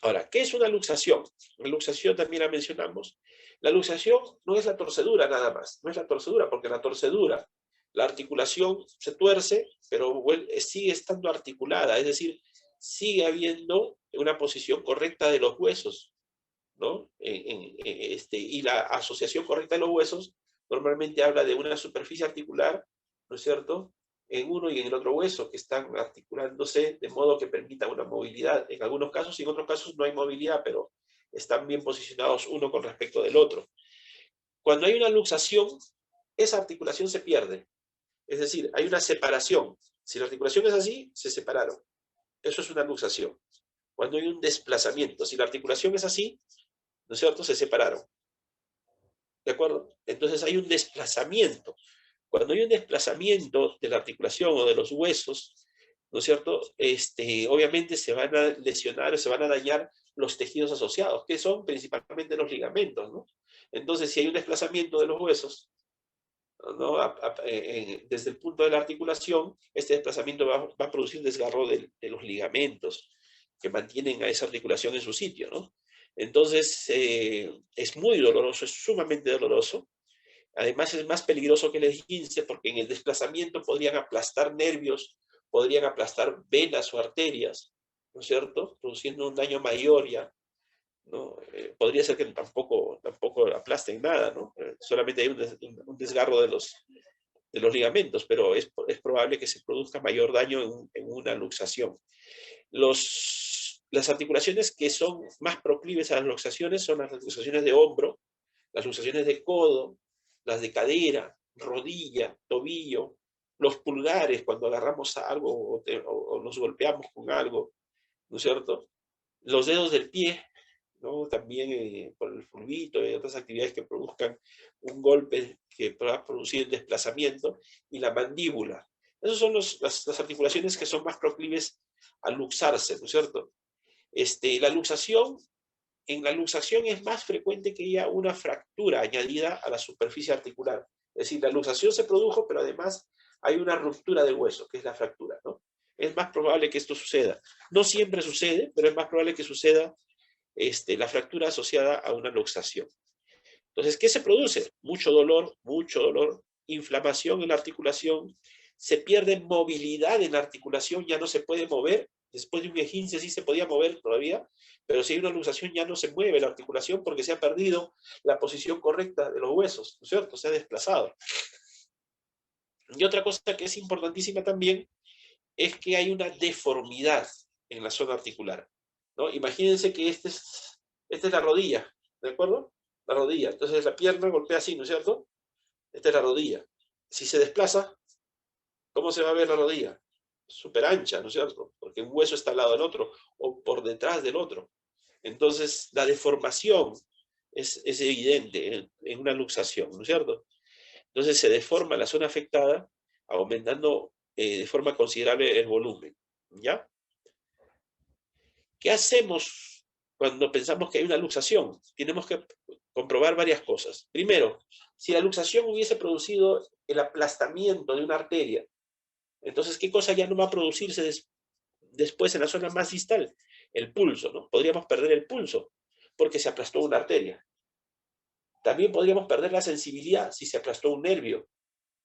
Ahora, ¿qué es una luxación? La luxación también la mencionamos. La luxación no es la torcedura nada más, no es la torcedura, porque la torcedura, la articulación se tuerce, pero sigue estando articulada, es decir, sigue habiendo una posición correcta de los huesos, ¿no? Y la asociación correcta de los huesos normalmente habla de una superficie articular, ¿no es cierto?, en uno y en el otro hueso, que están articulándose de modo que permita una movilidad. En algunos casos y en otros casos no hay movilidad, pero están bien posicionados uno con respecto del otro. Cuando hay una luxación, esa articulación se pierde. Es decir, hay una separación. Si la articulación es así, se separaron. Eso es una luxación. Cuando hay un desplazamiento, si la articulación es así, ¿no es cierto?, se separaron. ¿De acuerdo? Entonces hay un desplazamiento. Cuando hay un desplazamiento de la articulación o de los huesos, ¿no es cierto?, obviamente se van a lesionar o se van a dañar los tejidos asociados, que son principalmente los ligamentos, ¿no? Entonces, si hay un desplazamiento de los huesos, ¿no?, desde el punto de la articulación, este desplazamiento va a producir desgarro de los ligamentos que mantienen a esa articulación en su sitio, ¿no? Entonces, es muy doloroso, es sumamente doloroso. Además, es más peligroso que el esguince porque en el desplazamiento podrían aplastar nervios, podrían aplastar venas o arterias, ¿no es cierto?, produciendo un daño mayor ya, ¿no? Podría ser que tampoco aplasten nada, ¿no? Solamente hay un desgarro de los ligamentos, pero es probable que se produzca mayor daño en una luxación. Las articulaciones que son más proclives a las luxaciones son las luxaciones de hombro, las luxaciones de codo, las de cadera, rodilla, tobillo, los pulgares cuando agarramos a algo o nos golpeamos con algo, ¿no es cierto? Los dedos del pie, ¿no? También por el fulbito y otras actividades que produzcan un golpe que pueda producir el desplazamiento, y la mandíbula. Esas son las articulaciones que son más proclives a luxarse, ¿no es cierto? En la luxación es más frecuente que haya una fractura añadida a la superficie articular. Es decir, la luxación se produjo, pero además hay una ruptura del hueso, que es la fractura, ¿no? Es más probable que esto suceda. No siempre sucede, pero es más probable que suceda la fractura asociada a una luxación. Entonces, ¿qué se produce? Mucho dolor, inflamación en la articulación, se pierde movilidad en la articulación, ya no se puede mover, Después de un esguince sí se podía mover todavía, pero si hay una luxación ya no se mueve la articulación porque se ha perdido la posición correcta de los huesos, ¿no es cierto? Se ha desplazado. Y otra cosa que es importantísima también es que hay una deformidad en la zona articular, ¿no? Imagínense que esta es la rodilla, ¿de acuerdo? La rodilla. Entonces la pierna golpea así, ¿no es cierto? Esta es la rodilla. Si se desplaza, ¿cómo se va a ver la rodilla? Súper ancha, ¿no es cierto? Porque un hueso está al lado del otro o por detrás del otro. Entonces la deformación es evidente en una luxación, ¿no es cierto? Entonces se deforma la zona afectada, aumentando de forma considerable el volumen, ¿ya? ¿Qué hacemos cuando pensamos que hay una luxación? Tenemos que comprobar varias cosas. Primero, si la luxación hubiese producido el aplastamiento de una arteria, entonces, ¿qué cosa ya no va a producirse después en la zona más distal? El pulso, ¿no? Podríamos perder el pulso porque se aplastó una arteria. También podríamos perder la sensibilidad si se aplastó un nervio,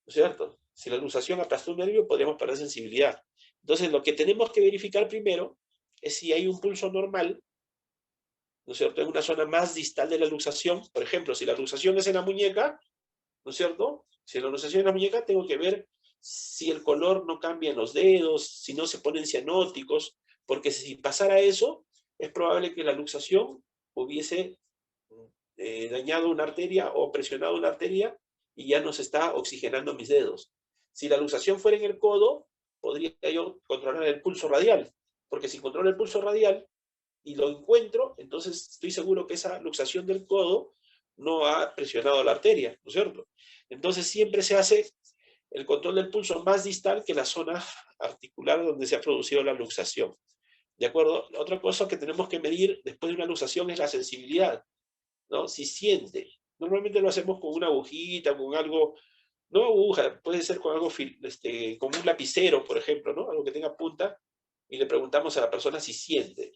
¿no es cierto? Si la luxación aplastó un nervio, podríamos perder sensibilidad. Entonces, lo que tenemos que verificar primero es si hay un pulso normal, ¿no es cierto?, en una zona más distal de la luxación. Por ejemplo, si la luxación es en la muñeca, ¿no es cierto? Si la luxación en la muñeca, tengo que ver si el color no cambia en los dedos, si no se ponen cianóticos, porque si pasara eso, es probable que la luxación hubiese dañado una arteria o presionado una arteria y ya no se está oxigenando mis dedos. Si la luxación fuera en el codo, podría yo controlar el pulso radial, porque si controlo el pulso radial y lo encuentro, entonces estoy seguro que esa luxación del codo no ha presionado la arteria, ¿no es cierto? Entonces siempre se hace el control del pulso más distal que la zona articular donde se ha producido la luxación. ¿De acuerdo? Otra cosa que tenemos que medir después de una luxación es la sensibilidad, ¿no? Si siente. Normalmente lo hacemos con una agujita, con algo, no aguja, puede ser con algo, con un lapicero, por ejemplo, ¿no? Algo que tenga punta, y le preguntamos a la persona si siente,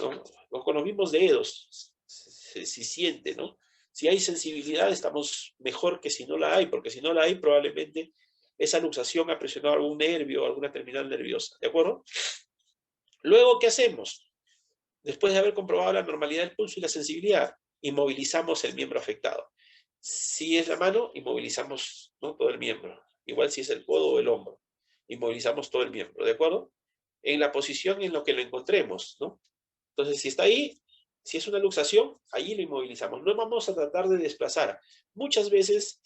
¿no? O con los mismos dedos, si siente, ¿no? Si hay sensibilidad, estamos mejor que si no la hay, porque si no la hay, probablemente esa luxación ha presionado algún nervio o alguna terminal nerviosa, ¿de acuerdo? Luego, ¿qué hacemos? Después de haber comprobado la normalidad del pulso y la sensibilidad, inmovilizamos el miembro afectado. Si es la mano, inmovilizamos, ¿no?, todo el miembro. Igual si es el codo o el hombro, inmovilizamos todo el miembro, ¿de acuerdo? En la posición en la que lo encontremos, ¿no? Entonces, si está ahí, si es una luxación, allí lo inmovilizamos. No vamos a tratar de desplazar. Muchas veces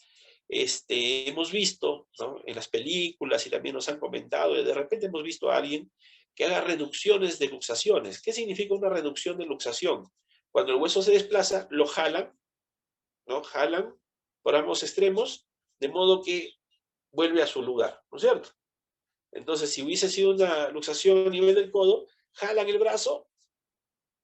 hemos visto, ¿no?, en las películas y también nos han comentado, de repente hemos visto a alguien que haga reducciones de luxaciones. ¿Qué significa una reducción de luxación? Cuando el hueso se desplaza, lo jalan, ¿no? Jalan por ambos extremos, de modo que vuelve a su lugar, ¿no es cierto? Entonces, si hubiese sido una luxación a nivel del codo, jalan el brazo,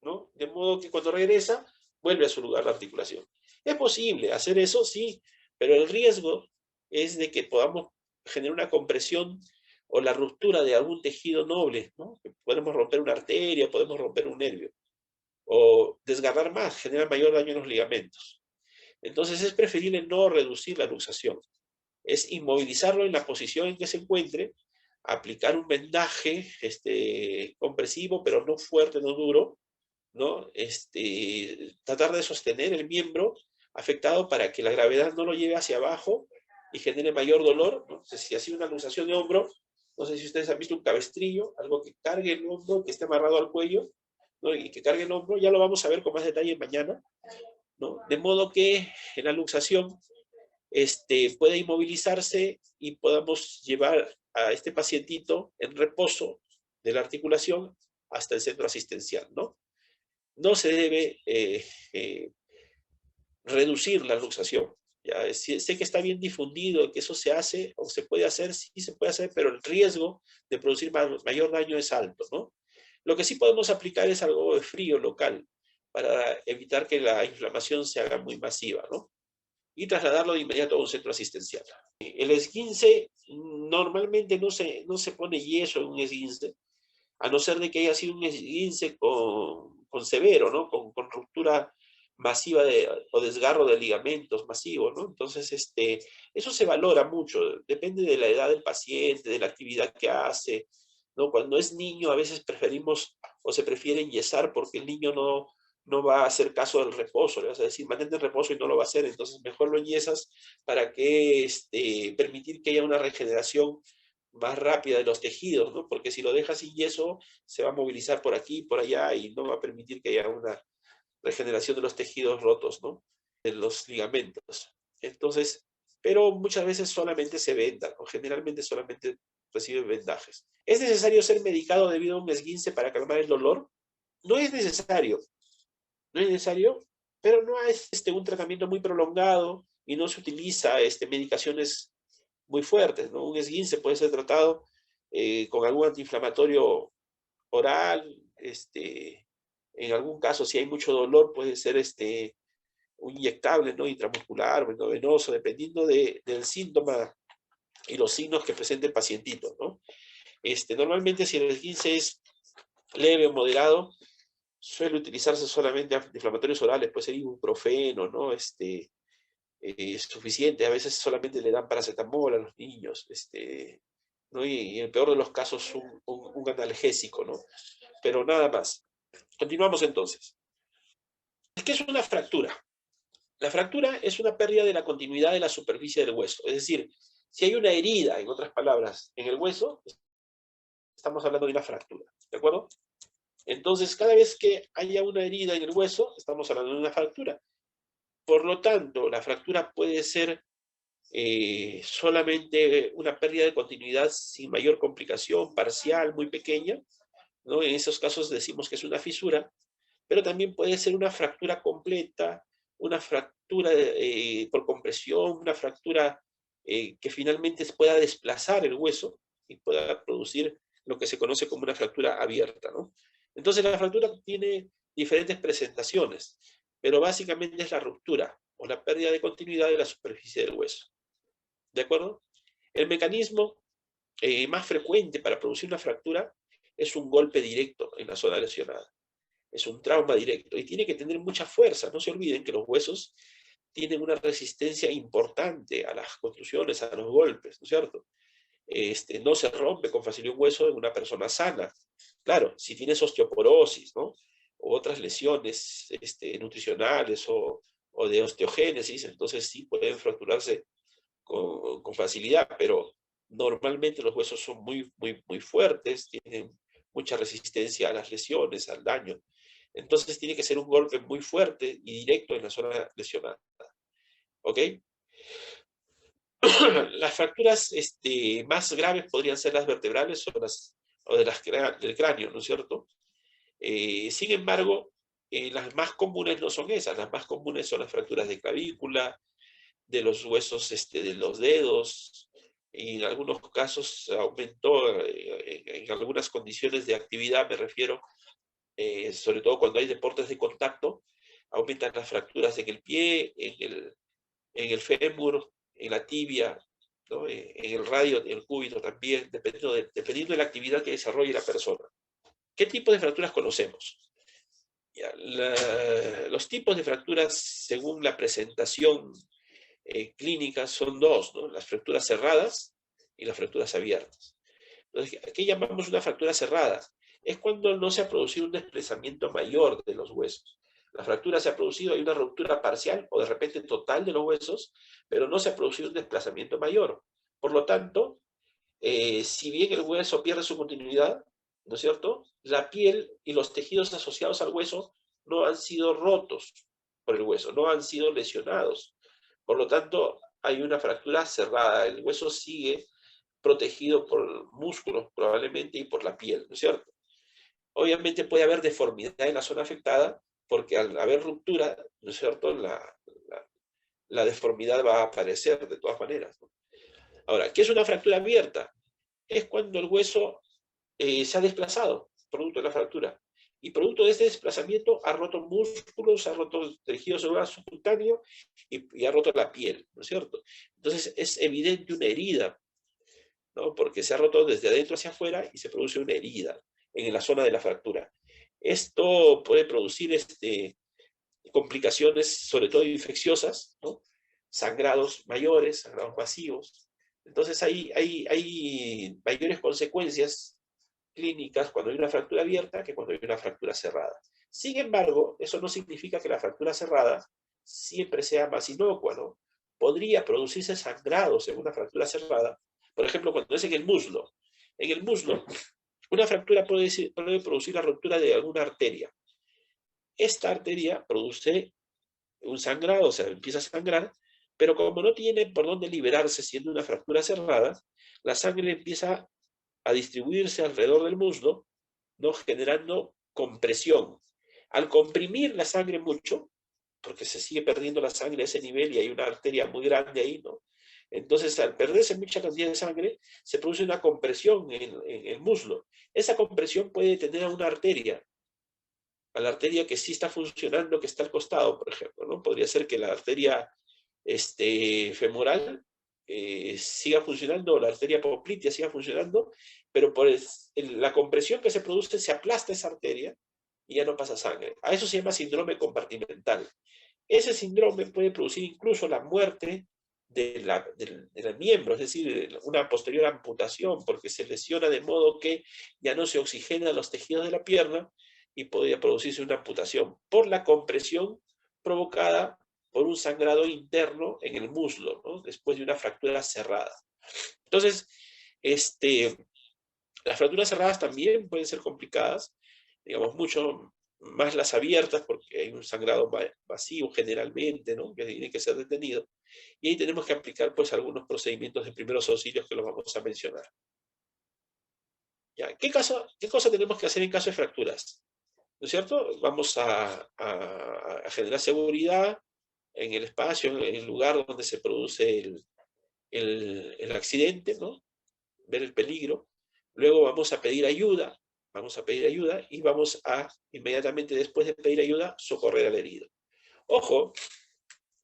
¿no? De modo que cuando regresa, vuelve a su lugar la articulación. ¿Es posible hacer eso? Sí, pero el riesgo es de que podamos generar una compresión o la ruptura de algún tejido noble, ¿no? Podemos romper una arteria, podemos romper un nervio, o desgarrar más, generar mayor daño en los ligamentos. Entonces es preferible no reducir la luxación, es inmovilizarlo en la posición en que se encuentre, aplicar un vendaje compresivo, pero no fuerte, no duro, ¿no? Tratar de sostener el miembro afectado para que la gravedad no lo lleve hacia abajo y genere mayor dolor, ¿no? Entonces, si ha sido una luxación de hombro, no sé si ustedes han visto un cabestrillo, algo que cargue el hombro, que esté amarrado al cuello, ¿no?, y que cargue el hombro, ya lo vamos a ver con más detalle mañana, ¿no? De modo que en la luxación pueda inmovilizarse y podamos llevar a este pacientito en reposo de la articulación hasta el centro asistencial, ¿no? No se debe reducir la luxación. Ya, sé que está bien difundido que eso se hace o se puede hacer, sí se puede hacer, pero el riesgo de producir mayor daño es alto, ¿no? Lo que sí podemos aplicar es algo de frío local para evitar que la inflamación se haga muy masiva, ¿no? Y trasladarlo de inmediato a un centro asistencial. El esguince, normalmente no se pone yeso en un esguince, a no ser de que haya sido un esguince con severo, ¿no? Con ruptura masiva o desgarro de ligamentos masivos, ¿no? Entonces, eso se valora mucho, depende de la edad del paciente, de la actividad que hace, ¿no? Cuando es niño a veces preferimos o se prefiere enyesar porque el niño no va a hacer caso del reposo, le vas a decir, mantente en reposo y no lo va a hacer, entonces mejor lo enyesas para que permitir que haya una regeneración más rápida de los tejidos, ¿no? Porque si lo dejas sin yeso, se va a movilizar por aquí, por allá, y no va a permitir que haya una regeneración de los tejidos rotos, ¿no? De los ligamentos. Entonces, pero muchas veces solamente se venda, o generalmente solamente recibe vendajes. ¿Es necesario ser medicado debido a un esguince para calmar el dolor? No es necesario, no es necesario, pero no es un tratamiento muy prolongado y no se utiliza medicaciones muy fuertes, ¿no? Un esguince puede ser tratado con algún antiinflamatorio oral, en algún caso, si hay mucho dolor, puede ser un inyectable, ¿no? Intramuscular o endovenoso, dependiendo del síntoma y los signos que presente el pacientito, ¿no? Normalmente, si el esguince es leve o moderado, suele utilizarse solamente antiinflamatorios orales, puede ser ibuprofeno, ¿no? Es suficiente, a veces solamente le dan paracetamol a los niños, ¿no? Y en el peor de los casos un analgésico, ¿no? Pero nada más. Continuamos entonces. ¿Qué es una fractura? La fractura es una pérdida de la continuidad de la superficie del hueso. Es decir, si hay una herida, en otras palabras, en el hueso, estamos hablando de una fractura. ¿De acuerdo? Entonces, cada vez que haya una herida en el hueso, estamos hablando de una fractura. Por lo tanto, la fractura puede ser solamente una pérdida de continuidad sin mayor complicación, parcial, muy pequeña, ¿no? En esos casos decimos que es una fisura, pero también puede ser una fractura completa, una fractura por compresión, una fractura que finalmente pueda desplazar el hueso y pueda producir lo que se conoce como una fractura abierta, ¿no? Entonces la fractura tiene diferentes presentaciones, pero básicamente es la ruptura o la pérdida de continuidad de la superficie del hueso. ¿De acuerdo? El mecanismo más frecuente para producir una fractura es un golpe directo en la zona lesionada. Es un trauma directo y tiene que tener mucha fuerza. No se olviden que los huesos tienen una resistencia importante a las contusiones, a los golpes, ¿no es cierto? No se rompe con facilidad un hueso en una persona sana. Claro, si tienes osteoporosis, ¿no? O otras lesiones nutricionales o de osteogénesis, entonces sí pueden fracturarse con facilidad, pero normalmente los huesos son muy, muy, muy fuertes, tienen mucha resistencia a las lesiones, al daño. Entonces tiene que ser un golpe muy fuerte y directo en la zona lesionada. ¿Ok? Las fracturas más graves podrían ser las vertebrales o del cráneo, ¿no es cierto? Sin embargo, las más comunes no son esas. Las más comunes son las fracturas de clavícula, de los huesos de los dedos, y en algunos casos aumentó, en algunas condiciones de actividad, me refiero, sobre todo cuando hay deportes de contacto, aumentan las fracturas en el pie, en el fémur, en la tibia, ¿no? En el radio, en el cúbito también, dependiendo de la actividad que desarrolle la persona. ¿Qué tipo de fracturas conocemos? Ya, los tipos de fracturas, según la presentación clínicas, son dos, ¿no? Las fracturas cerradas y las fracturas abiertas. Entonces, ¿qué llamamos una fractura cerrada? Es cuando no se ha producido un desplazamiento mayor de los huesos. La fractura se ha producido, hay una ruptura parcial o de repente total de los huesos, pero no se ha producido un desplazamiento mayor. Por lo tanto, si bien el hueso pierde su continuidad, ¿no es cierto? La piel y los tejidos asociados al hueso no han sido rotos por el hueso, no han sido lesionados. Por lo tanto, hay una fractura cerrada. El hueso sigue protegido por músculos probablemente y por la piel, ¿no es cierto? Obviamente puede haber deformidad en la zona afectada porque al haber ruptura, ¿no es cierto?, la deformidad va a aparecer de todas maneras, ¿no? Ahora, ¿qué es una fractura abierta? Es cuando el hueso se ha desplazado, producto de la fractura. Y producto de este desplazamiento ha roto músculos, ha roto tejido celular subcutáneo y ha roto la piel, ¿no es cierto? Entonces es evidente una herida, ¿no? Porque se ha roto desde adentro hacia afuera y se produce una herida en la zona de la fractura. Esto puede producir complicaciones, sobre todo infecciosas, ¿no? Sangrados mayores, sangrados masivos. Entonces hay mayores consecuencias clínicas cuando hay una fractura abierta que cuando hay una fractura cerrada. Sin embargo, eso no significa que la fractura cerrada siempre sea más inocua, ¿no? Podría producirse sangrados en una fractura cerrada, por ejemplo, cuando es en el muslo. En el muslo, una fractura puede producir la ruptura de alguna arteria. Esta arteria produce un sangrado, o sea, empieza a sangrar, pero como no tiene por dónde liberarse siendo una fractura cerrada, la sangre empieza a distribuirse alrededor del muslo, ¿no? Generando compresión. Al comprimir la sangre mucho, porque se sigue perdiendo la sangre a ese nivel y hay una arteria muy grande ahí, ¿no? Entonces, al perderse mucha cantidad de sangre, se produce una compresión en el muslo. Esa compresión puede tener a una arteria, a la arteria que sí está funcionando, que está al costado, por ejemplo, ¿no? Podría ser que la arteria femoral siga funcionando, o la arteria poplitea siga funcionando, pero por la compresión que se produce se aplasta esa arteria y ya no pasa sangre. A eso se llama síndrome compartimental. Ese síndrome puede producir incluso la muerte del miembro, es decir, una posterior amputación, porque se lesiona de modo que ya no se oxigenan los tejidos de la pierna y podría producirse una amputación por la compresión provocada por un sangrado interno en el muslo, ¿no? Después de una fractura cerrada. Entonces, las fracturas cerradas también pueden ser complicadas, digamos, mucho más las abiertas, porque hay un sangrado masivo generalmente, ¿no? Que tiene que ser detenido. Y ahí tenemos que aplicar, pues, algunos procedimientos de primeros auxilios que los vamos a mencionar. ¿Ya? ¿Qué cosa tenemos que hacer en caso de fracturas? ¿No es cierto? Vamos a generar seguridad en el espacio, en el lugar donde se produce el accidente, ¿no? Ver el peligro. Luego vamos a pedir ayuda y vamos a, inmediatamente después de pedir ayuda, socorrer al herido. Ojo,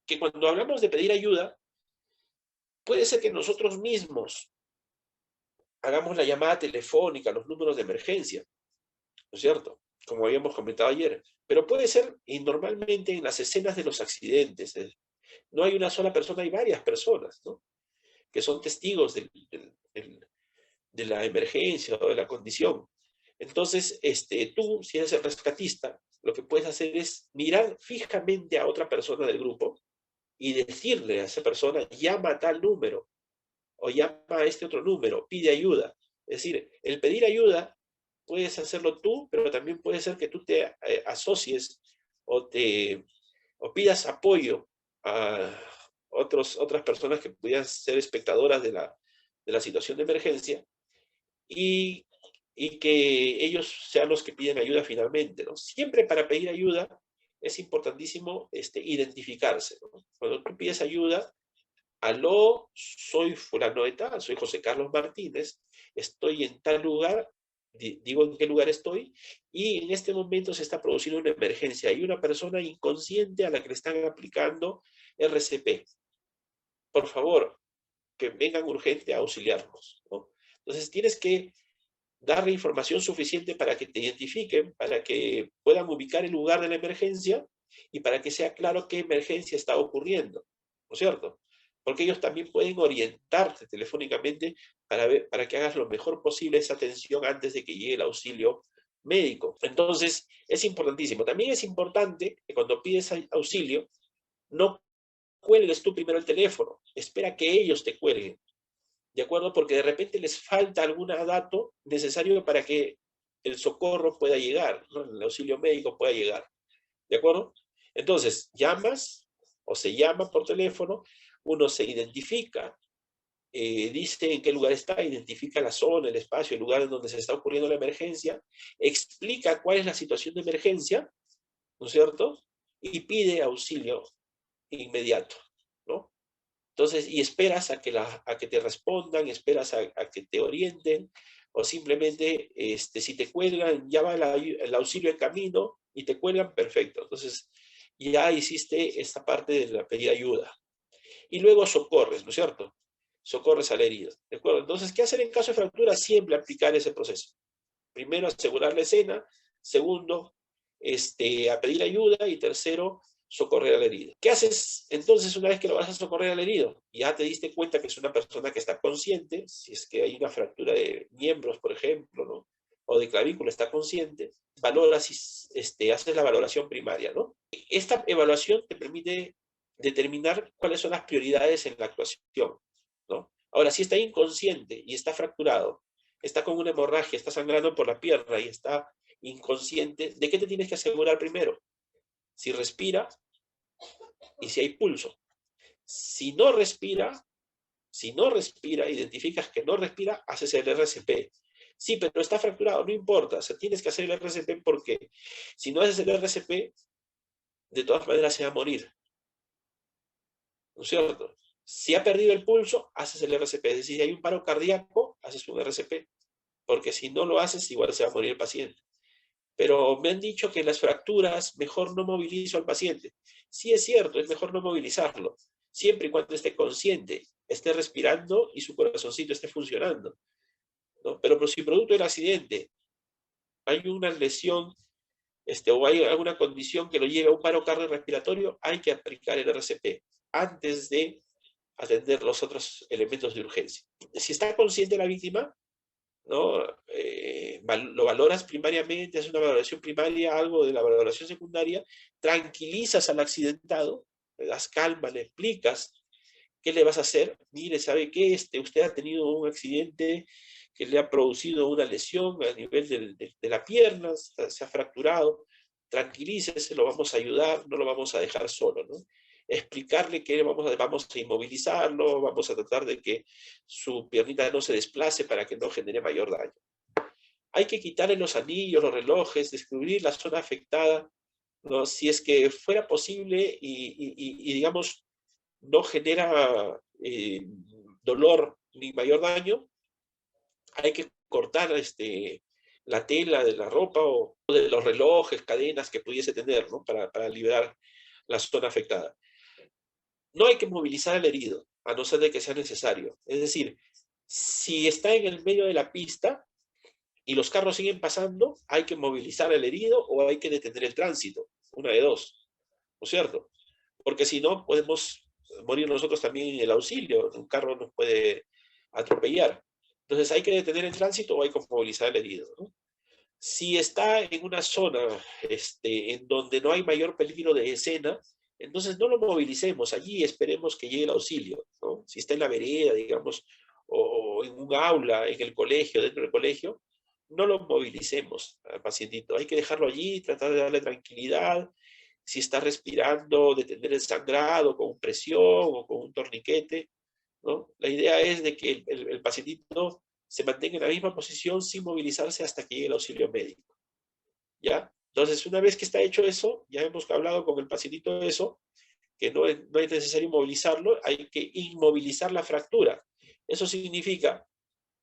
que cuando hablamos de pedir ayuda, puede ser que nosotros mismos hagamos la llamada telefónica, los números de emergencia, ¿no es cierto? Como habíamos comentado ayer. Pero puede ser, y normalmente en las escenas de los accidentes, no hay una sola persona, hay varias personas, ¿no? Que son testigos de la emergencia o de la condición. Entonces, tú, si eres el rescatista, lo que puedes hacer es mirar fijamente a otra persona del grupo y decirle a esa persona, llama a tal número, o llama a este otro número, pide ayuda. Es decir, el pedir ayuda puedes hacerlo tú, pero también puede ser que tú te asocies o pidas apoyo a otras personas que pudieran ser espectadoras de la situación de emergencia y que ellos sean los que piden ayuda finalmente, ¿no? Siempre para pedir ayuda es importantísimo identificarse, ¿no? Cuando tú pides ayuda, aló, soy fulano de tal, soy José Carlos Martínez, estoy en tal lugar, digo en qué lugar estoy, y en este momento se está produciendo una emergencia. Hay una persona inconsciente a la que le están aplicando RCP. Por favor, que vengan urgente a auxiliarnos, ¿no? Entonces tienes que darle información suficiente para que te identifiquen, para que puedan ubicar el lugar de la emergencia y para que sea claro qué emergencia está ocurriendo, ¿no es cierto? Porque ellos también pueden orientarte telefónicamente para que hagas lo mejor posible esa atención antes de que llegue el auxilio médico. Entonces, es importantísimo. También es importante que cuando pides auxilio, no cuelgues tú primero el teléfono, espera que ellos te cuelguen. ¿De acuerdo? Porque de repente les falta algún dato necesario para que el socorro pueda llegar, ¿no? El auxilio médico pueda llegar. ¿De acuerdo? Entonces, llamas o se llama por teléfono, uno se identifica, dice en qué lugar está, identifica la zona, el espacio, el lugar en donde se está ocurriendo la emergencia, explica cuál es la situación de emergencia, ¿no es cierto? Y pide auxilio inmediato, ¿no? Entonces, y esperas a que te respondan, esperas a que te orienten, o simplemente, si te cuelgan, ya va el auxilio en camino y te cuelgan, perfecto. Entonces, ya hiciste esta parte de la pedir ayuda. Y luego socorres, ¿no es cierto? Socorres al herido, ¿de acuerdo? Entonces, ¿qué hacer en caso de fractura? Siempre aplicar ese proceso. Primero, asegurar la escena. Segundo, a pedir ayuda. Y tercero, socorrer al herido. ¿Qué haces entonces una vez que lo vas a socorrer al herido? Ya te diste cuenta que es una persona que está consciente, si es que hay una fractura de miembros, por ejemplo, ¿no? o de clavícula está consciente, valoras y haces la valoración primaria, ¿no? Esta evaluación te permite determinar cuáles son las prioridades en la actuación, ¿no? Ahora, si está inconsciente y está fracturado, está con una hemorragia, está sangrando por la pierna y está inconsciente, ¿de qué te tienes que asegurar primero? Si respira y si hay pulso. Si no respira, identificas que no respira, haces el RCP. Sí, pero está fracturado, no importa, o sea, tienes que hacer el RCP porque si no haces el RCP, de todas maneras se va a morir, ¿no es cierto? Si ha perdido el pulso, haces el RCP, es decir, si hay un paro cardíaco, haces un RCP, porque si no lo haces, igual se va a morir el paciente. Pero me han dicho que las fracturas, mejor no movilizo al paciente. Sí es cierto, es mejor no movilizarlo, siempre y cuando esté consciente, esté respirando y su corazoncito esté funcionando, ¿no? Pero si producto del accidente hay una lesión o hay alguna condición que lo lleve a un paro cardiorrespiratorio, hay que aplicar el RCP antes de atender los otros elementos de urgencia. Si está consciente la víctima, ¿no? Lo valoras primariamente, haces una valoración primaria, algo de la valoración secundaria, tranquilizas al accidentado, le das calma, le explicas qué le vas a hacer. Mire, ¿sabe qué? Usted ha tenido un accidente que le ha producido una lesión a nivel de la pierna, se ha fracturado. Tranquilícese, lo vamos a ayudar, no lo vamos a dejar solo, ¿no? Explicarle que vamos a inmovilizarlo, vamos a tratar de que su piernita no se desplace para que no genere mayor daño. Hay que quitarle los anillos, los relojes, descubrir la zona afectada, ¿no? Si es que fuera posible y digamos, no genera dolor ni mayor daño, hay que cortar la tela de la ropa o de los relojes, cadenas que pudiese tener, ¿no? Para liberar la zona afectada. No hay que movilizar al herido, a no ser de que sea necesario. Es decir, si está en el medio de la pista y los carros siguen pasando, hay que movilizar al herido o hay que detener el tránsito. Una de dos, ¿no es cierto? Porque si no, podemos morir nosotros también en el auxilio. Un carro nos puede atropellar. Entonces, hay que detener el tránsito o hay que movilizar al herido, ¿no? Si está en una zona en donde no hay mayor peligro de escena, entonces no lo movilicemos, allí esperemos que llegue el auxilio, ¿no? Si está en la vereda, digamos, o en un aula, en el colegio, dentro del colegio, no lo movilicemos al pacientito, hay que dejarlo allí, tratar de darle tranquilidad, si está respirando, detener el sangrado con presión o con un torniquete, ¿no? La idea es de que el pacientito se mantenga en la misma posición sin movilizarse hasta que llegue el auxilio médico, ¿ya? Entonces, una vez que está hecho eso, ya hemos hablado con el pacientito de eso, que no es necesario movilizarlo, hay que inmovilizar la fractura. Eso significa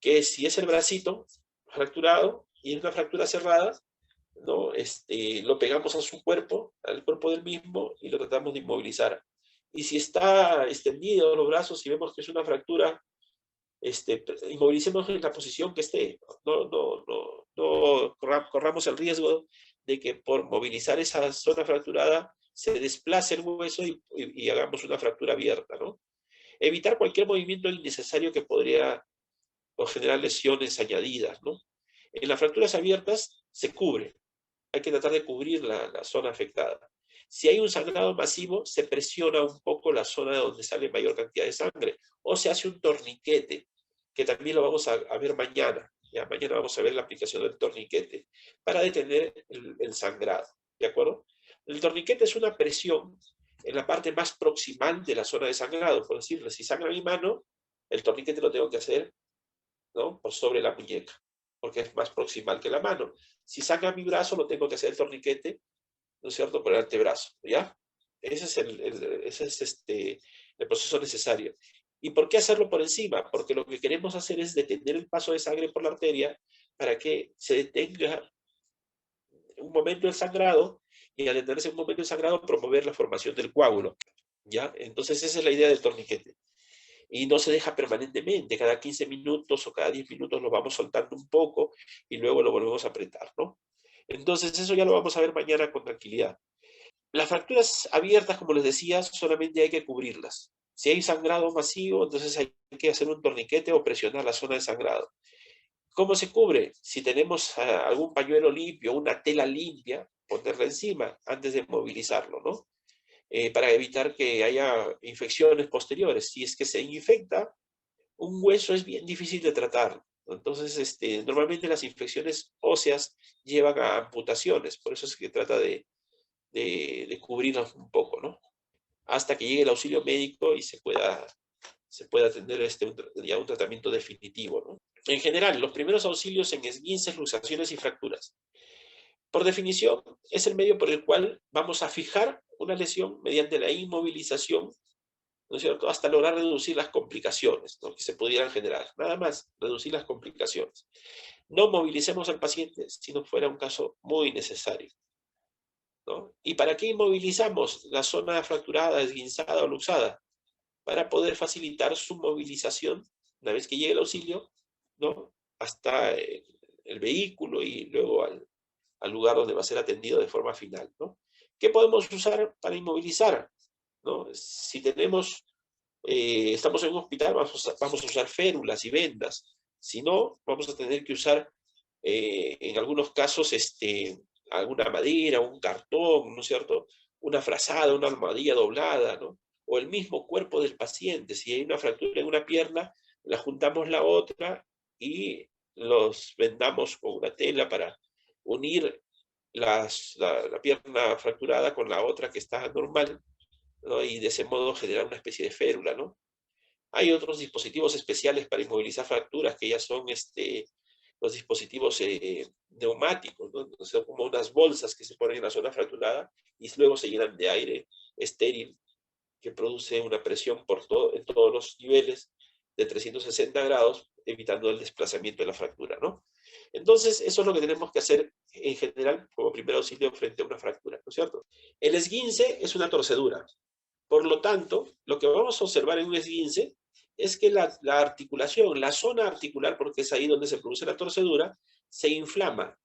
que si es el bracito fracturado y es una fractura cerrada, ¿no? Lo pegamos a su cuerpo, al cuerpo del mismo, y lo tratamos de inmovilizar. Y si está extendido los brazos y vemos que es una fractura, inmovilicemos en la posición que esté. No corramos el riesgo de que por movilizar esa zona fracturada se desplace el hueso y hagamos una fractura abierta, ¿no? Evitar cualquier movimiento innecesario que podría generar lesiones añadidas, ¿no? En las fracturas abiertas se cubre. Hay que tratar de cubrir la zona afectada. Si hay un sangrado masivo, se presiona un poco la zona donde sale mayor cantidad de sangre, o se hace un torniquete, que también lo vamos a ver mañana. Ya mañana vamos a ver la aplicación del torniquete para detener el sangrado, ¿de acuerdo? El torniquete es una presión en la parte más proximal de la zona de sangrado, por decirlo. Si sangra mi mano, el torniquete lo tengo que hacer, ¿no? Por sobre la muñeca, porque es más proximal que la mano. Si sangra mi brazo, lo tengo que hacer el torniquete, ¿no es cierto?, por el antebrazo, ¿ya? Ese es el proceso necesario. ¿Y por qué hacerlo por encima? Porque lo que queremos hacer es detener el paso de sangre por la arteria para que se detenga un momento el sangrado y al detenerse un momento el sangrado promover la formación del coágulo, ¿ya? Entonces esa es la idea del torniquete. Y no se deja permanentemente, cada 15 minutos o cada 10 minutos lo vamos soltando un poco y luego lo volvemos a apretar, ¿no? Entonces eso ya lo vamos a ver mañana con tranquilidad. Las fracturas abiertas, como les decía, solamente hay que cubrirlas. Si hay sangrado masivo, entonces hay que hacer un torniquete o presionar la zona de sangrado. ¿Cómo se cubre? Si tenemos algún pañuelo limpio, una tela limpia, ponerla encima antes de movilizarlo, ¿no? Para evitar que haya infecciones posteriores. Si es que se infecta, un hueso es bien difícil de tratar. Entonces, normalmente las infecciones óseas llevan a amputaciones, por eso es que trata de cubrirlas un poco, ¿no? Hasta que llegue el auxilio médico y se pueda tener ya un tratamiento definitivo, ¿no? En general, los primeros auxilios en esguinces, luxaciones y fracturas. Por definición, es el medio por el cual vamos a fijar una lesión mediante la inmovilización, ¿no es cierto?, hasta lograr reducir las complicaciones, ¿no?, que se pudieran generar. Nada más, reducir las complicaciones. No movilicemos al paciente si no fuera un caso muy necesario, ¿no? ¿Y para qué inmovilizamos la zona fracturada, esguinzada o luxada? Para poder facilitar su movilización una vez que llegue el auxilio, ¿no?, hasta el vehículo y luego al lugar donde va a ser atendido de forma final, ¿no? ¿Qué podemos usar para inmovilizar? ¿No? Si tenemos, estamos en un hospital, vamos a usar férulas y vendas. Si no, vamos a tener que usar, en algunos casos, alguna madera, un cartón, ¿no es cierto?, una frazada, una almohadilla doblada, ¿no?, o el mismo cuerpo del paciente. Si hay una fractura en una pierna, la juntamos la otra y los vendamos con una tela para unir la pierna fracturada con la otra que está normal, ¿no?, y de ese modo generar una especie de férula, ¿no? Hay otros dispositivos especiales para inmovilizar fracturas, que ya son los dispositivos neumáticos, ¿no? O sea, como unas bolsas que se ponen en la zona fracturada y luego se llenan de aire estéril que produce una presión en todos los niveles de 360 grados, evitando el desplazamiento de la fractura, ¿no? Entonces, eso es lo que tenemos que hacer en general como primer auxilio frente a una fractura, ¿no es cierto? El esguince es una torcedura. Por lo tanto, lo que vamos a observar en un esguince es que la articulación, la zona articular, porque es ahí donde se produce la torcedura, se inflama,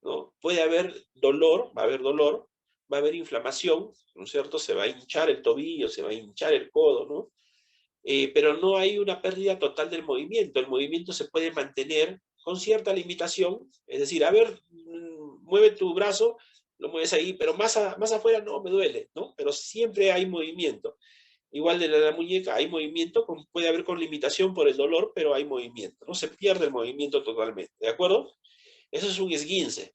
¿no? Puede haber dolor, va a haber inflamación, ¿no es cierto? Se va a hinchar el tobillo, se va a hinchar el codo, ¿no? Pero no hay una pérdida total del movimiento. El movimiento se puede mantener con cierta limitación, es decir, a ver, mueve tu brazo, lo mueves ahí, pero más afuera no me duele, ¿no? Pero siempre hay movimiento. Igual de la muñeca hay movimiento, puede haber con limitación por el dolor, pero hay movimiento, no se pierde el movimiento totalmente, ¿de acuerdo? Eso es un esguince.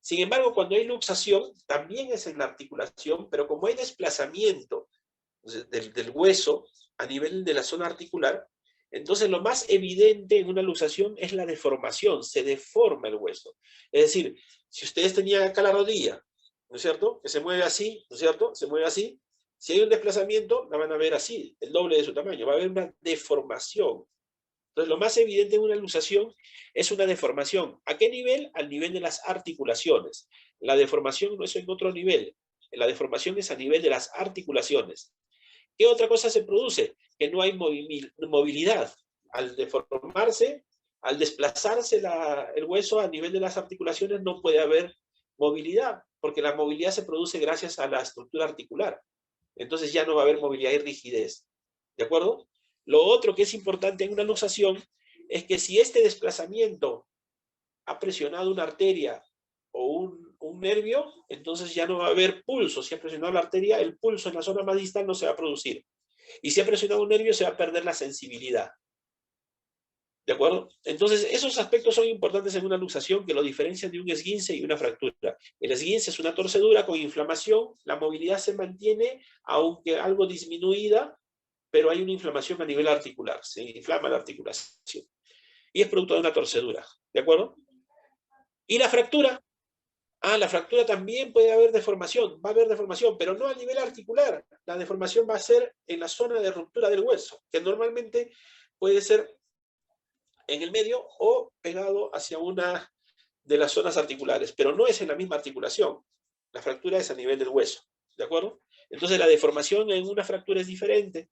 Sin embargo, cuando hay luxación, también es en la articulación, pero como hay desplazamiento del hueso a nivel de la zona articular, entonces lo más evidente en una luxación es la deformación, se deforma el hueso. Es decir, si ustedes tenían acá la rodilla, ¿no es cierto?, que se mueve así, ¿no es cierto?, se mueve así, si hay un desplazamiento, la van a ver así, el doble de su tamaño, va a haber una deformación. Entonces, lo más evidente en una luxación es una deformación. ¿A qué nivel? Al nivel de las articulaciones. La deformación no es en otro nivel. La deformación es a nivel de las articulaciones. ¿Qué otra cosa se produce? Que no hay movilidad. Al deformarse, al desplazarse el hueso a nivel de las articulaciones, no puede haber movilidad, porque la movilidad se produce gracias a la estructura articular. Entonces ya no va a haber movilidad y rigidez. ¿De acuerdo? Lo otro que es importante en una luxación es que si este desplazamiento ha presionado una arteria o un nervio, entonces ya no va a haber pulso. Si ha presionado la arteria, el pulso en la zona más distal no se va a producir. Y si ha presionado un nervio, se va a perder la sensibilidad. ¿De acuerdo? Entonces, esos aspectos son importantes en una luxación que lo diferencian de un esguince y una fractura. El esguince es una torcedura con inflamación, la movilidad se mantiene, aunque algo disminuida, pero hay una inflamación a nivel articular, se inflama la articulación. Y es producto de una torcedura, ¿de acuerdo? ¿Y la fractura? La fractura también puede haber deformación, va a haber deformación, pero no a nivel articular. La deformación va a ser en la zona de ruptura del hueso, que normalmente puede ser en el medio o pegado hacia una de las zonas articulares, pero no es en la misma articulación. La fractura es a nivel del hueso, ¿de acuerdo? Entonces la deformación en una fractura es diferente.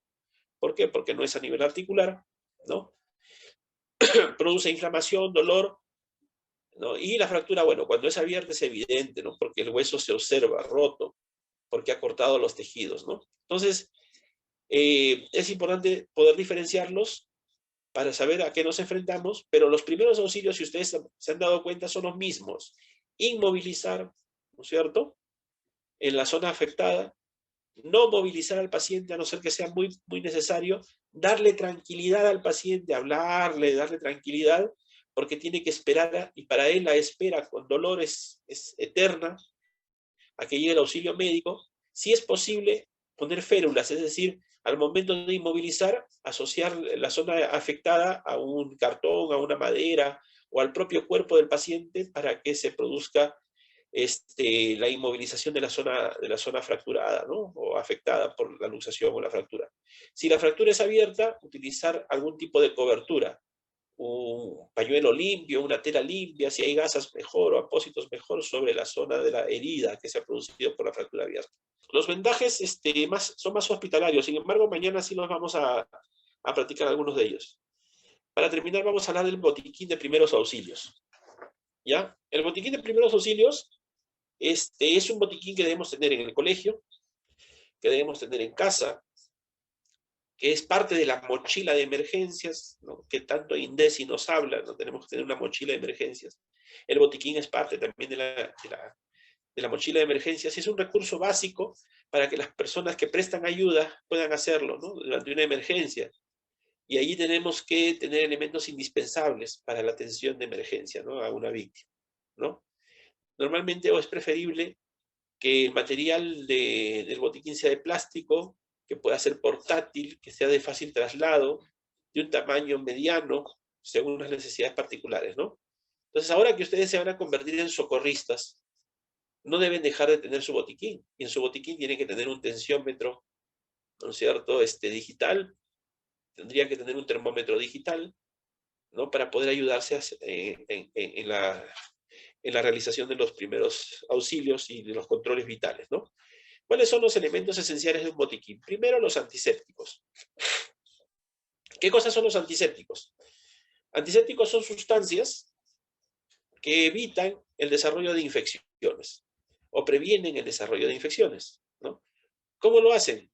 ¿Por qué? Porque no es a nivel articular, ¿no? Produce inflamación, dolor, ¿no? Y la fractura, bueno, cuando es abierta es evidente, ¿no? Porque el hueso se observa roto, porque ha cortado los tejidos, ¿no? Entonces, es importante poder diferenciarlos para saber a qué nos enfrentamos, pero los primeros auxilios, si ustedes se han dado cuenta, son los mismos. Inmovilizar, ¿no es cierto?, en la zona afectada, no movilizar al paciente a no ser que sea muy, muy necesario, darle tranquilidad al paciente, hablarle, darle tranquilidad, porque tiene que esperar, y para él la espera con dolor es eterna, a que llegue el auxilio médico. Si es posible, poner férulas, es decir, al momento de inmovilizar, asociar la zona afectada a un cartón, a una madera o al propio cuerpo del paciente para que se produzca la inmovilización de la zona fracturada, ¿no?, o afectada por la luxación o la fractura. Si la fractura es abierta, utilizar algún tipo de cobertura, un pañuelo limpio, una tela limpia, si hay gasas mejor o apósitos mejor sobre la zona de la herida que se ha producido por la fractura abierta. Los vendajes son más hospitalarios, sin embargo mañana sí los vamos a practicar algunos de ellos. Para terminar vamos a hablar del botiquín de primeros auxilios. ¿Ya? El botiquín de primeros auxilios es un botiquín que debemos tener en el colegio, que debemos tener en casa, que es parte de la mochila de emergencias, ¿no?, que tanto INDECI nos habla, ¿no? Tenemos que tener una mochila de emergencias. El botiquín es parte también de la mochila de emergencias y es un recurso básico para que las personas que prestan ayuda puedan hacerlo, ¿no?, durante una emergencia. Y allí tenemos que tener elementos indispensables para la atención de emergencia, ¿no?, a una víctima, ¿no? Normalmente es preferible que el material del botiquín sea de plástico, que pueda ser portátil, que sea de fácil traslado, de un tamaño mediano, según las necesidades particulares, ¿no? Entonces, ahora que ustedes se van a convertir en socorristas, no deben dejar de tener su botiquín. Y en su botiquín tienen que tener un tensiómetro, ¿no es cierto?, digital. Tendría que tener un termómetro digital, ¿no?, para poder ayudarse en la realización de los primeros auxilios y de los controles vitales, ¿no? ¿Cuáles son los elementos esenciales de un botiquín? Primero, los antisépticos. ¿Qué cosas son los antisépticos? Antisépticos son sustancias que evitan el desarrollo de infecciones o previenen el desarrollo de infecciones, ¿no? ¿Cómo lo hacen?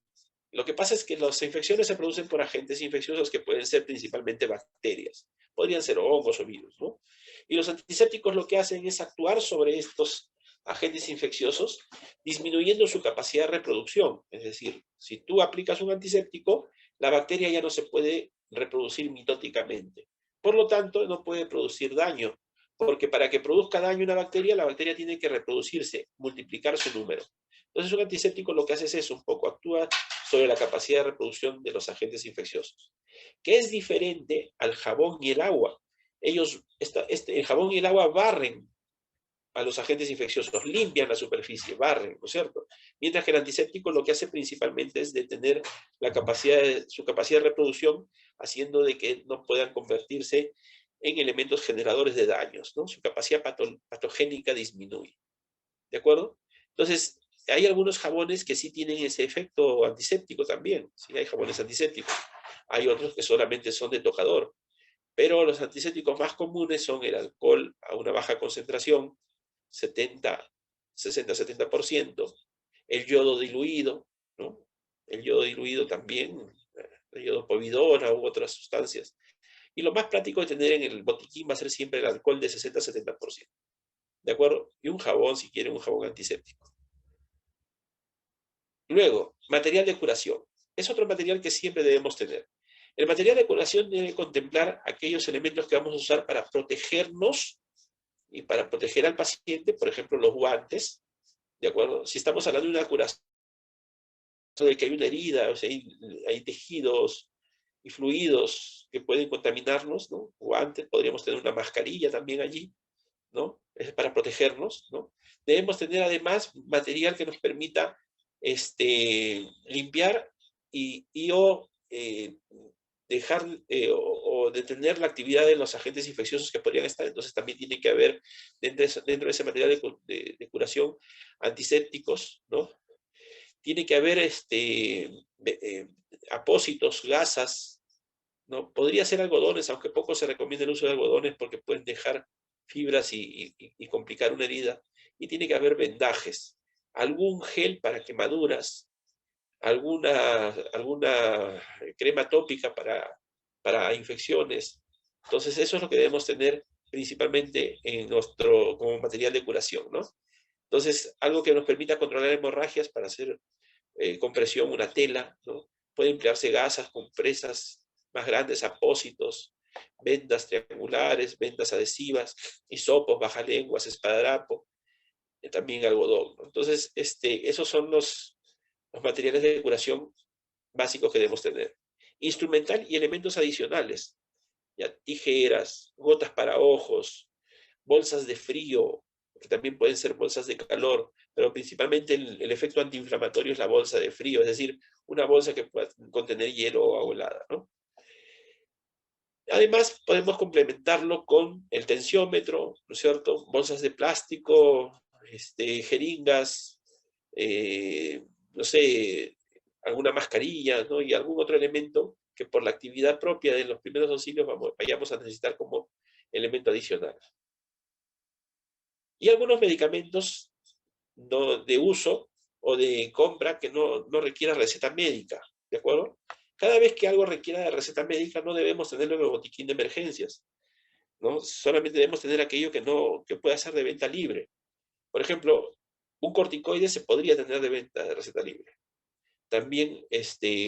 Lo que pasa es que las infecciones se producen por agentes infecciosos que pueden ser principalmente bacterias. Podrían ser hongos o virus, ¿no? Y los antisépticos lo que hacen es actuar sobre estos agentes infecciosos, disminuyendo su capacidad de reproducción. Es decir, si tú aplicas un antiséptico, la bacteria ya no se puede reproducir mitóticamente. Por lo tanto, no puede producir daño, porque para que produzca daño una bacteria, la bacteria tiene que reproducirse, multiplicar su número. Entonces, un antiséptico lo que hace es eso, un poco actúa sobre la capacidad de reproducción de los agentes infecciosos, que es diferente al jabón y el agua. El jabón y el agua barren a los agentes infecciosos, limpian la superficie, barren, ¿no es cierto? Mientras que el antiséptico lo que hace principalmente es detener su capacidad de reproducción, haciendo de que no puedan convertirse en elementos generadores de daños, ¿no? Su capacidad patogénica disminuye, ¿de acuerdo? Entonces, hay algunos jabones que sí tienen ese efecto antiséptico también, sí, hay jabones antisépticos. Hay otros que solamente son de tocador, pero los antisépticos más comunes son el alcohol a una baja concentración, 60-70%, el yodo diluido, ¿no? El yodo diluido también, el yodo povidona u otras sustancias. Y lo más práctico de tener en el botiquín va a ser siempre el alcohol de 60-70%, ¿de acuerdo? Y un jabón, si quieren, un jabón antiséptico. Luego, material de curación. Es otro material que siempre debemos tener. El material de curación debe contemplar aquellos elementos que vamos a usar para protegernos y para proteger al paciente, por ejemplo, los guantes, ¿de acuerdo? Si estamos hablando de una curación de que hay una herida, o sea, hay tejidos y fluidos que pueden contaminarnos, ¿no? Guantes, podríamos tener una mascarilla también allí, ¿no? Es para protegernos, ¿no? Debemos tener además material que nos permita limpiar o dejar o detener la actividad de los agentes infecciosos que podrían estar. Entonces también tiene que haber dentro de ese material de curación antisépticos, ¿no? Tiene que haber apósitos, gasas, ¿no? Podría ser algodones, aunque poco se recomienda el uso de algodones porque pueden dejar fibras y complicar una herida. Y tiene que haber vendajes, algún gel para quemaduras, alguna crema tópica para para infecciones. Entonces, eso es lo que debemos tener principalmente en como material de curación, ¿no? Entonces, algo que nos permita controlar hemorragias para hacer compresión, una tela, ¿no? Puede emplearse gasas, compresas más grandes, apósitos, vendas triangulares, vendas adhesivas, hisopos, bajalenguas, esparadrapo, también algodón, ¿no? Entonces, esos son los materiales de curación básicos que debemos tener. Instrumental y elementos adicionales, ya, tijeras, gotas para ojos, bolsas de frío, que también pueden ser bolsas de calor, pero principalmente el efecto antiinflamatorio es la bolsa de frío, es decir, una bolsa que pueda contener hielo o agua helada, ¿no? Además, podemos complementarlo con el tensiómetro, ¿no es cierto? Bolsas de plástico, jeringas, no sé, alguna mascarilla, ¿no? Y algún otro elemento que por la actividad propia de los primeros auxilios vayamos a necesitar como elemento adicional. Y algunos medicamentos de uso o de compra que no requiera receta médica, ¿de acuerdo? Cada vez que algo requiera de receta médica no debemos tenerlo en el botiquín de emergencias, ¿no? Solamente debemos tener aquello que pueda ser de venta libre. Por ejemplo, un corticoide se podría tener de venta de receta libre. También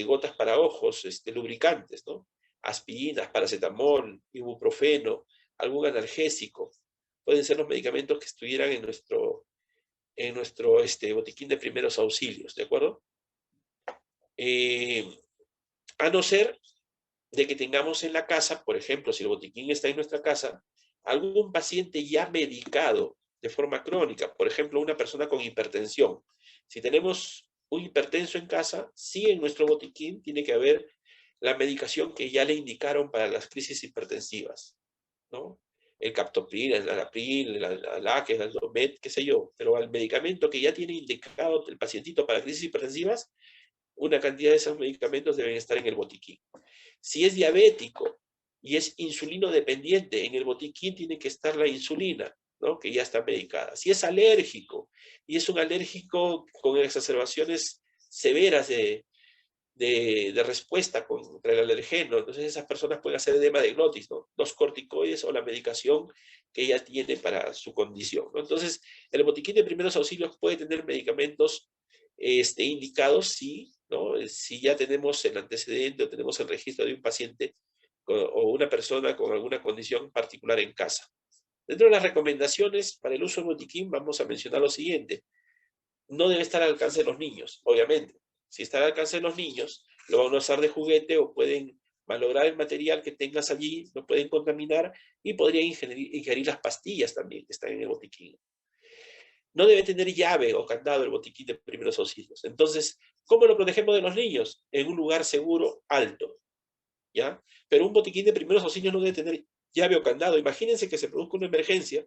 gotas para ojos, lubricantes, ¿no? Aspirinas, paracetamol, ibuprofeno, algún analgésico. Pueden ser los medicamentos que estuvieran en nuestro botiquín de primeros auxilios, ¿de acuerdo? A no ser de que tengamos en la casa, por ejemplo, si el botiquín está en nuestra casa, algún paciente ya medicado de forma crónica, por ejemplo, una persona con hipertensión. Si tenemos un hipertenso en casa, sí en nuestro botiquín tiene que haber la medicación que ya le indicaron para las crisis hipertensivas, ¿no? El captopril, el enalapril, el Alaque, el Aldomet, qué sé yo, pero al medicamento que ya tiene indicado el pacientito para crisis hipertensivas, una cantidad de esos medicamentos deben estar en el botiquín. Si es diabético y es insulino dependiente, en el botiquín tiene que estar la insulina, ¿no? Que ya está medicada. Si es alérgico y es un alérgico con exacerbaciones severas de respuesta contra el alergeno, entonces esas personas pueden hacer edema de glotis, ¿no? Los corticoides o la medicación que ella tiene para su condición, ¿no? Entonces, el botiquín de primeros auxilios puede tener medicamentos indicados, sí, ¿no? Si ya tenemos el antecedente o tenemos el registro de un paciente o una persona con alguna condición particular en casa. Dentro de las recomendaciones para el uso del botiquín vamos a mencionar lo siguiente. No debe estar al alcance de los niños, obviamente. Si está al alcance de los niños, lo van a usar de juguete o pueden malograr el material que tengas allí, lo pueden contaminar y podrían ingerir las pastillas también que están en el botiquín. No debe tener llave o candado el botiquín de primeros auxilios. Entonces, ¿cómo lo protegemos de los niños? En un lugar seguro, alto, ¿ya? Pero un botiquín de primeros auxilios no debe tener llave o candado. Imagínense que se produzca una emergencia,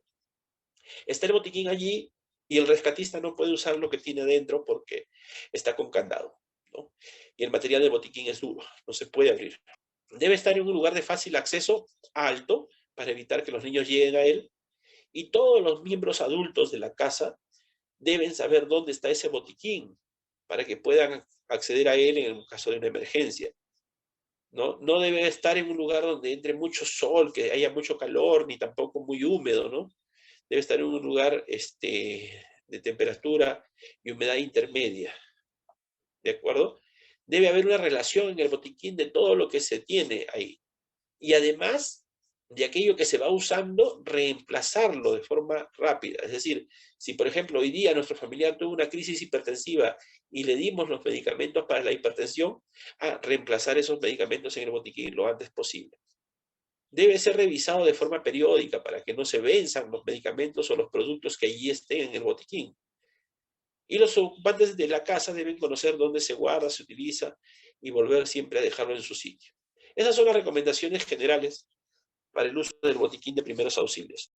está el botiquín allí y el rescatista no puede usar lo que tiene adentro porque está con candado, ¿no? Y el material del botiquín es duro, no se puede abrir. Debe estar en un lugar de fácil acceso, alto, para evitar que los niños lleguen a él. Y todos los miembros adultos de la casa deben saber dónde está ese botiquín para que puedan acceder a él en el caso de una emergencia, ¿no? No debe estar en un lugar donde entre mucho sol, que haya mucho calor, ni tampoco muy húmedo, ¿no? Debe estar en un lugar de temperatura y humedad intermedia, ¿de acuerdo? Debe haber una relación en el botiquín de todo lo que se tiene ahí. Y además de aquello que se va usando, reemplazarlo de forma rápida. Es decir, si por ejemplo hoy día nuestro familiar tuvo una crisis hipertensiva y le dimos los medicamentos para la hipertensión, a reemplazar esos medicamentos en el botiquín lo antes posible. Debe ser revisado de forma periódica para que no se venzan los medicamentos o los productos que allí estén en el botiquín. Y los ocupantes de la casa deben conocer dónde se guarda, se utiliza y volver siempre a dejarlo en su sitio. Esas son las recomendaciones generales para el uso del botiquín de primeros auxilios.